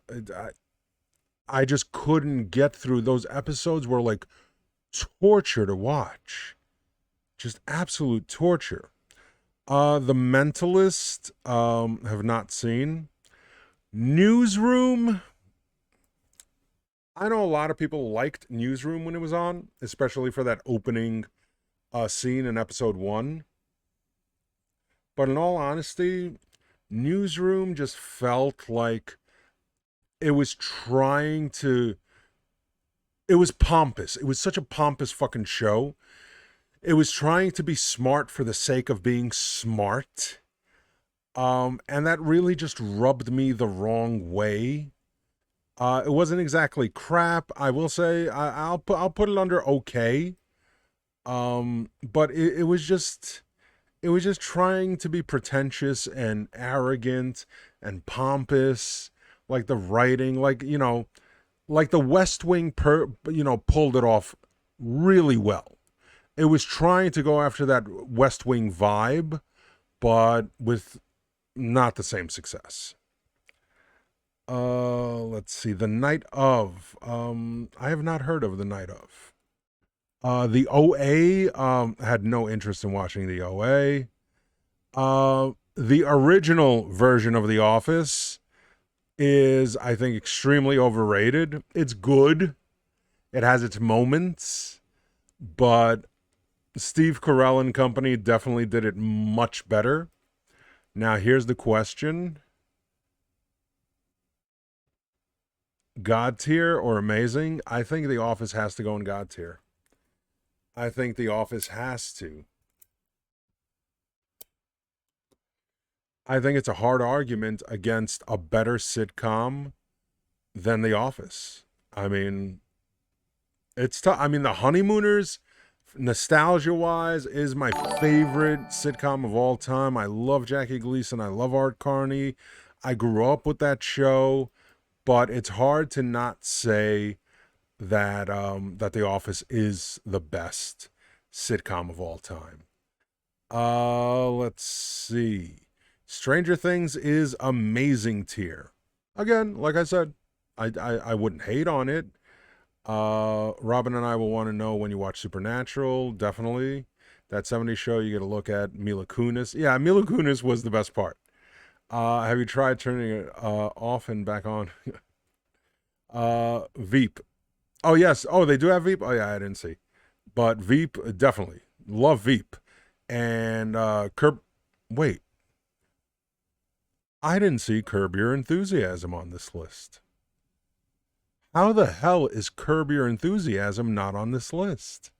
I just couldn't get through. Those episodes were like torture to watch. Just absolute torture. The Mentalist, have not seen. Newsroom. I know a lot of people liked Newsroom when it was on, especially for that opening scene in episode 1. But in all honesty, Newsroom just felt like it was it was pompous. It was such a pompous fucking show. It was trying to be smart for the sake of being smart. And that really just rubbed me the wrong way. It wasn't exactly crap. I will say I'll put it under okay. But it was just trying to be pretentious and arrogant and pompous, like the writing, like the West Wing pulled it off really well. It was trying to go after that West Wing vibe, but with not the same success. Let's see. The Night Of. I have not heard of The Night Of. The OA, had no interest in watching the OA. The original version of The Office is, I think, extremely overrated. It's good. It has its moments, but Steve Carell and company definitely did it much better. Now, here's the question. God tier or amazing? I think The Office has to go in God tier. I think The Office has to. I think it's a hard argument against a better sitcom than The Office. I mean, it's tough. I mean, The Honeymooners, nostalgia-wise, is my favorite sitcom of all time. I love Jackie Gleason. I love Art Carney. I grew up with that show, but it's hard to not say that that The Office is the best sitcom of all time. Let's see. Stranger Things is amazing tier. Again, like I said, I wouldn't hate on it. Robin and I will want to know when you watch Supernatural. Definitely. That 70s show, you get a look at Mila Kunis. Yeah, Mila Kunis was the best part. Have you tried turning it off and back on? Veep. Oh, yes. Oh, they do have Veep? Oh, yeah, I didn't see. But Veep, definitely. Love Veep. And wait. I didn't see Curb Your Enthusiasm on this list. How the hell is Curb Your Enthusiasm not on this list?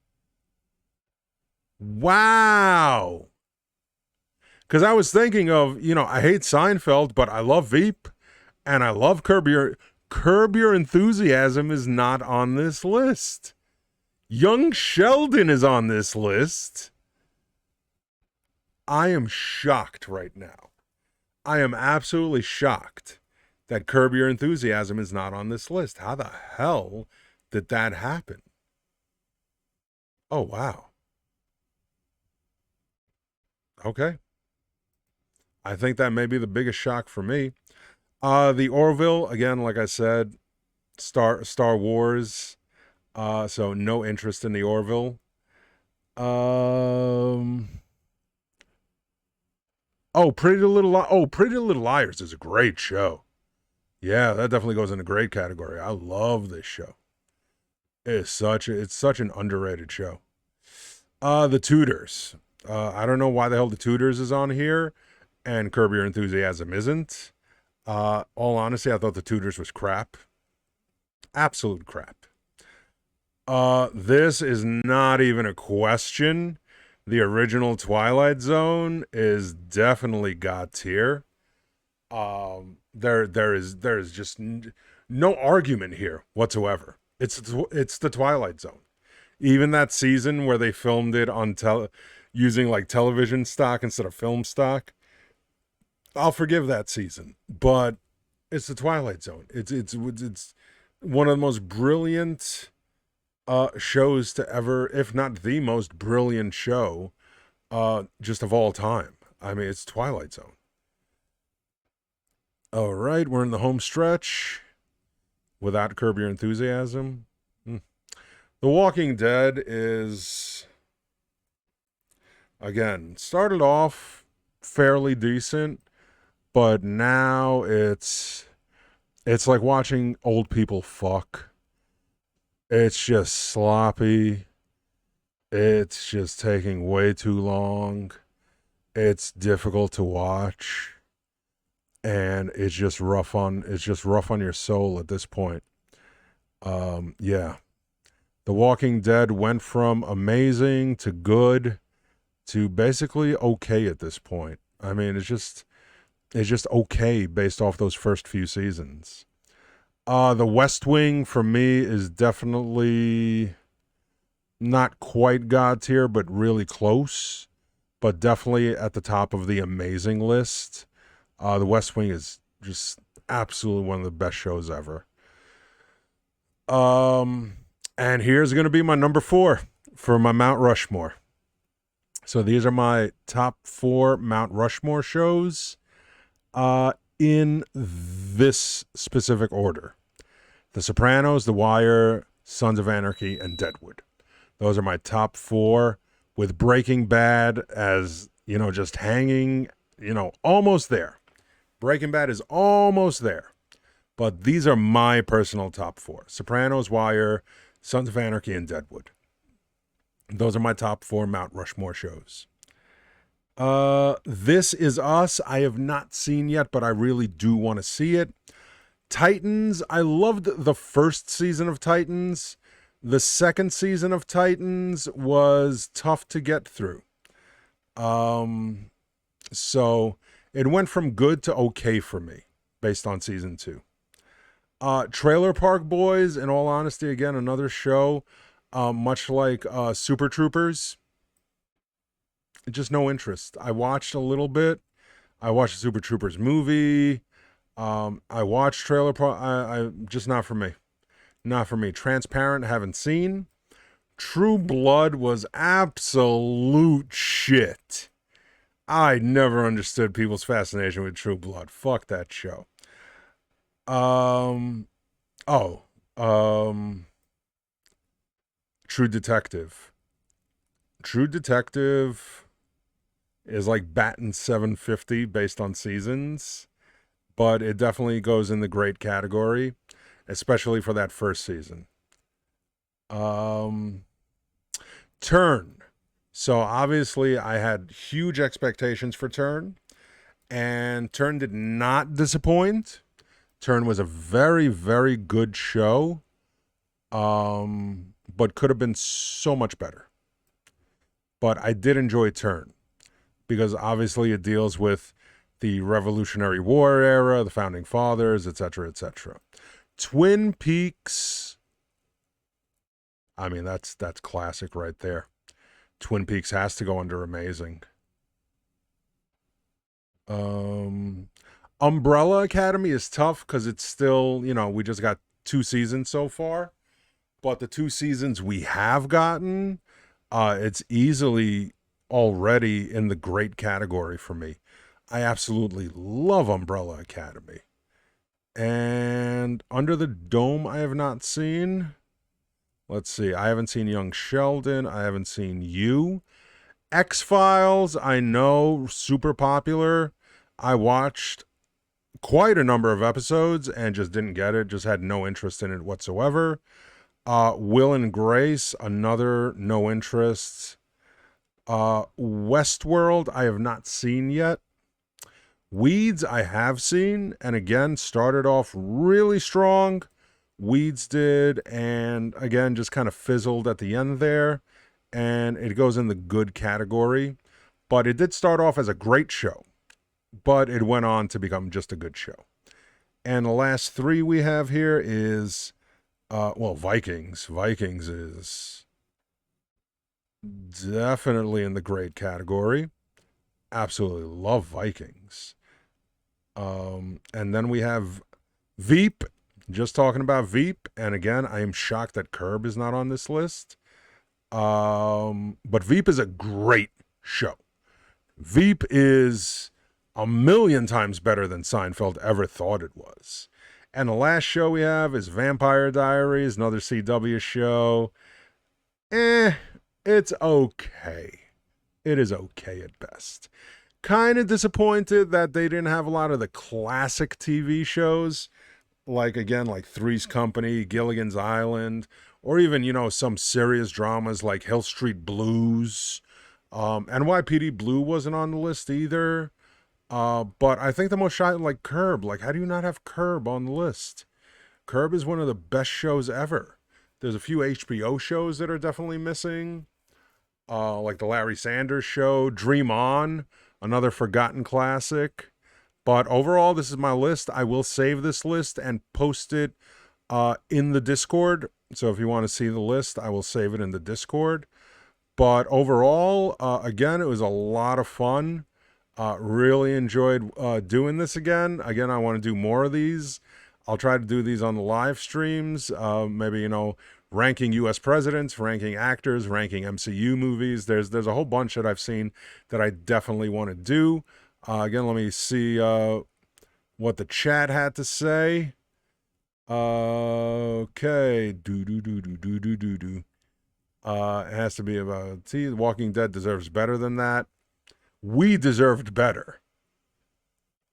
Wow. Because I was thinking of, I hate Seinfeld, but I love Veep, and I love Curb Your Enthusiasm is not on this list. Young Sheldon is on this list. I am shocked right now. I am absolutely shocked that Curb Your Enthusiasm is not on this list. How the hell did that happen? Oh, wow. Okay. I think that may be the biggest shock for me. The Orville, again, like I said, Star Wars. So no interest in the Orville. Pretty Little Liars is a great show. Yeah, that definitely goes in a great category. I love this show. It's such an underrated show. The Tudors. I don't know why the hell The Tudors is on here and Curb Your Enthusiasm isn't. All honesty, I thought The Tudors was crap. Absolute crap. This is not even a question. The original Twilight Zone is definitely God tier. There is just no argument here whatsoever. It's the Twilight Zone. Even that season where they filmed it on using like television stock instead of film stock, I'll forgive that season. But it's the Twilight Zone. It's one of the most brilliant shows to ever, if not the most brilliant show, just of all time. I mean, it's Twilight Zone. All right, we're in the home stretch. Without Curb Your Enthusiasm. The Walking Dead is, again, started off fairly decent, but now it's like watching old people fuck. It's just sloppy. It's just taking way too long. It's difficult to watch. And it's just rough on your soul at this point. Yeah. The Walking Dead went from amazing to good to basically okay at this point. I mean, it's just okay based off those first few seasons. The West Wing for me is definitely not quite God tier, but really close. But definitely at the top of the amazing list. The West Wing is just absolutely one of the best shows ever. And here's going to be my number 4 for my Mount Rushmore. So these are my top 4 Mount Rushmore shows in this specific order. The Sopranos, The Wire, Sons of Anarchy, and Deadwood. Those are my top 4, with Breaking Bad as, just hanging, almost there. Breaking Bad is almost there. But these are my personal top 4. Sopranos, Wire, Sons of Anarchy, and Deadwood. Those are my top 4 Mount Rushmore shows. This Is Us, I have not seen yet, but I really do want to see it. Titans, I loved the first season of Titans. The second season of Titans was tough to get through. So it went from good to okay for me based on season 2. Trailer Park Boys, in all honesty, again, another show, much like Super Troopers. Just no interest. I watched a little bit. I watched the Super Troopers movie. I watched Trailer Park. I just not for me. Not for me. Transparent, haven't seen. True Blood was absolute shit. I never understood people's fascination with True Blood. Fuck that show. True Detective. True Detective is like batting 750 based on seasons, but it definitely goes in the great category, especially for that first season. Turn. So obviously I had huge expectations for Turn, and Turn did not disappoint. Turn was a very, very good show, but could have been so much better. But I did enjoy Turn because obviously it deals with the Revolutionary War era, the Founding Fathers, etc., etc. Twin Peaks, I mean, that's classic right there. Twin Peaks has to go under amazing. Umbrella Academy is tough because it's still, we just got 2 seasons so far. But the 2 seasons we have gotten, it's easily already in the great category for me. I absolutely love Umbrella Academy. And Under the Dome, I have not seen. Let's see. I haven't seen Young Sheldon. I haven't seen You. X-Files, I know, super popular. I watched quite a number of episodes and just didn't get it. Just had no interest in it whatsoever. Will and Grace, another no interest. Westworld, I have not seen yet. Weeds, I have seen, and again, started off really strong. Weeds did, and again, just kind of fizzled at the end there, and it goes in the good category. But it did start off as a great show. but it went on to become just a good show. And the last three we have here is, Vikings. Vikings is definitely in the great category. Absolutely love Vikings. And then we have Veep. Just talking about Veep. And again, I am shocked that Curb is not on this list. But Veep is a great show. Veep is a million times better than Seinfeld ever thought it was. And the last show we have is Vampire Diaries, another CW show. It's okay. It is okay at best. Kind of disappointed that they didn't have a lot of the classic TV shows, like Three's Company, Gilligan's Island, or even, some serious dramas like Hill Street Blues. NYPD Blue wasn't on the list either. But I think the most shocking, like Curb. Like, how do you not have Curb on the list? Curb is one of the best shows ever. There's a few HBO shows that are definitely missing. Like the Larry Sanders Show, Dream On, another forgotten classic. But overall, this is my list. I will save this list and post it in the Discord. So if you want to see the list, I will save it in the Discord. But overall, again, it was a lot of fun. Really enjoyed doing this again. Again, I want to do more of these. I'll try to do these on the live streams. Maybe, ranking U.S. presidents, ranking actors, ranking MCU movies. There's a whole bunch that I've seen that I definitely want to do. Again, let me see what the chat had to say. Okay. Do. It has to be about, The Walking Dead deserves better than that. We deserved better.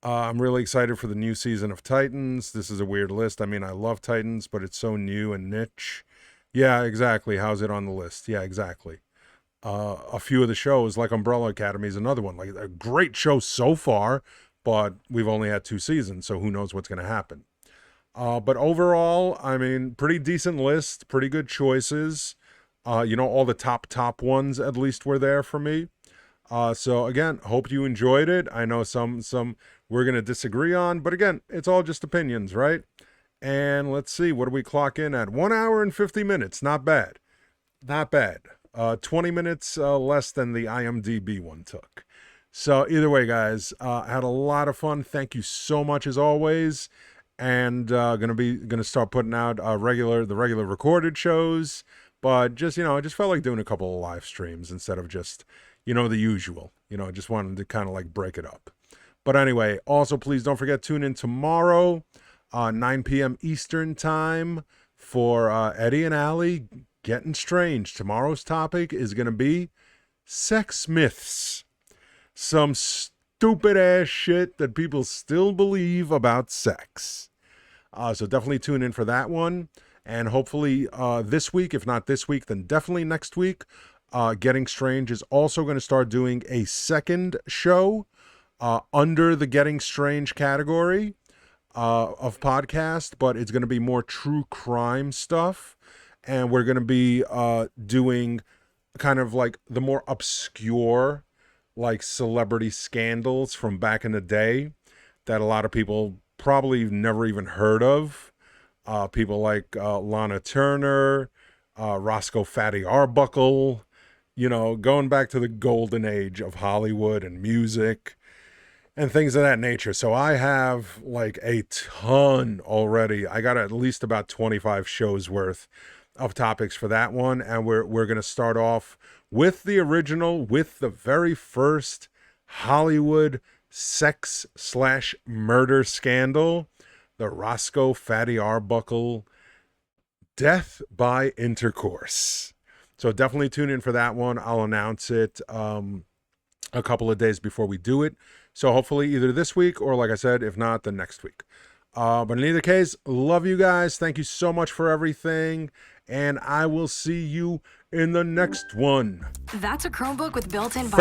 I'm really excited for the new season of Titans. This is a weird list. I mean, I love Titans, but it's so new and niche. Yeah, exactly. How's it on the list? Yeah, exactly. A few of the shows, like Umbrella Academy, is another one. Like, a great show so far, but we've only had 2 seasons, so who knows what's going to happen. But overall, I mean, pretty decent list, pretty good choices. All the top ones at least were there for me. So again, hope you enjoyed it. I know some we're going to disagree on, but again, it's all just opinions, right? And let's see, what do we clock in at? 1 hour and 50 minutes. Not bad. Not bad. 20 minutes less than the IMDb one took. So either way, guys, I had a lot of fun. Thank you so much as always. And gonna start putting out the regular recorded shows. But just, I just felt like doing a couple of live streams instead of just, the usual. I just wanted to kind of like break it up. But anyway, also please don't forget, tune in tomorrow, 9 p.m. Eastern time for Eddie and Allie Getting Strange. Tomorrow's topic is going to be sex myths. Some stupid ass shit that people still believe about sex. So definitely tune in for that one. And hopefully this week, if not this week, then definitely next week, Getting Strange is also going to start doing a second show under the Getting Strange category of podcast, but it's going to be more true crime stuff. And we're going to be doing kind of like the more obscure, like celebrity scandals from back in the day that a lot of people probably never even heard of. People like Lana Turner, Roscoe Fatty Arbuckle, going back to the golden age of Hollywood and music and things of that nature. So I have like a ton already. I got at least about 25 shows worth of topics for that one. And we're going to start off with the very first Hollywood sex/murder scandal, the Roscoe Fatty Arbuckle death by intercourse. So definitely tune in for that one. I'll announce it a couple of days before we do it. So hopefully either this week or, like I said, if not, then next week. But in either case, love you guys. Thank you so much for everything. And I will see you in the next one. That's a Chromebook with built-in Bam!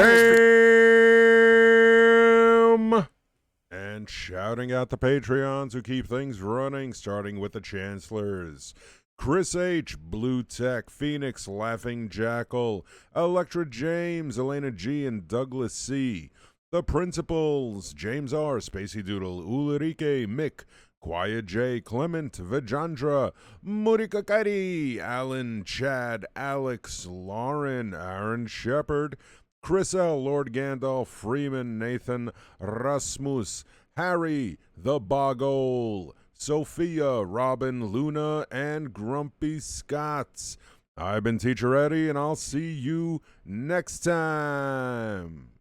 And shouting out the Patreons who keep things running, starting with the Chancellors. Chris H., Blue Tech, Phoenix, Laughing Jackal, Electra James, Elena G., and Douglas C. The principals, James R., Spacey Doodle, Ulrike, Mick, Quiet J, Clement, Vijandra, Murika Kari, Alan, Chad, Alex, Lauren, Aaron Shepard, Chris L., Lord Gandalf, Freeman, Nathan, Rasmus, Harry, The Boggle, Sophia, Robin, Luna, and Grumpy Scots. I've been Teacher Eddie, and I'll see you next time.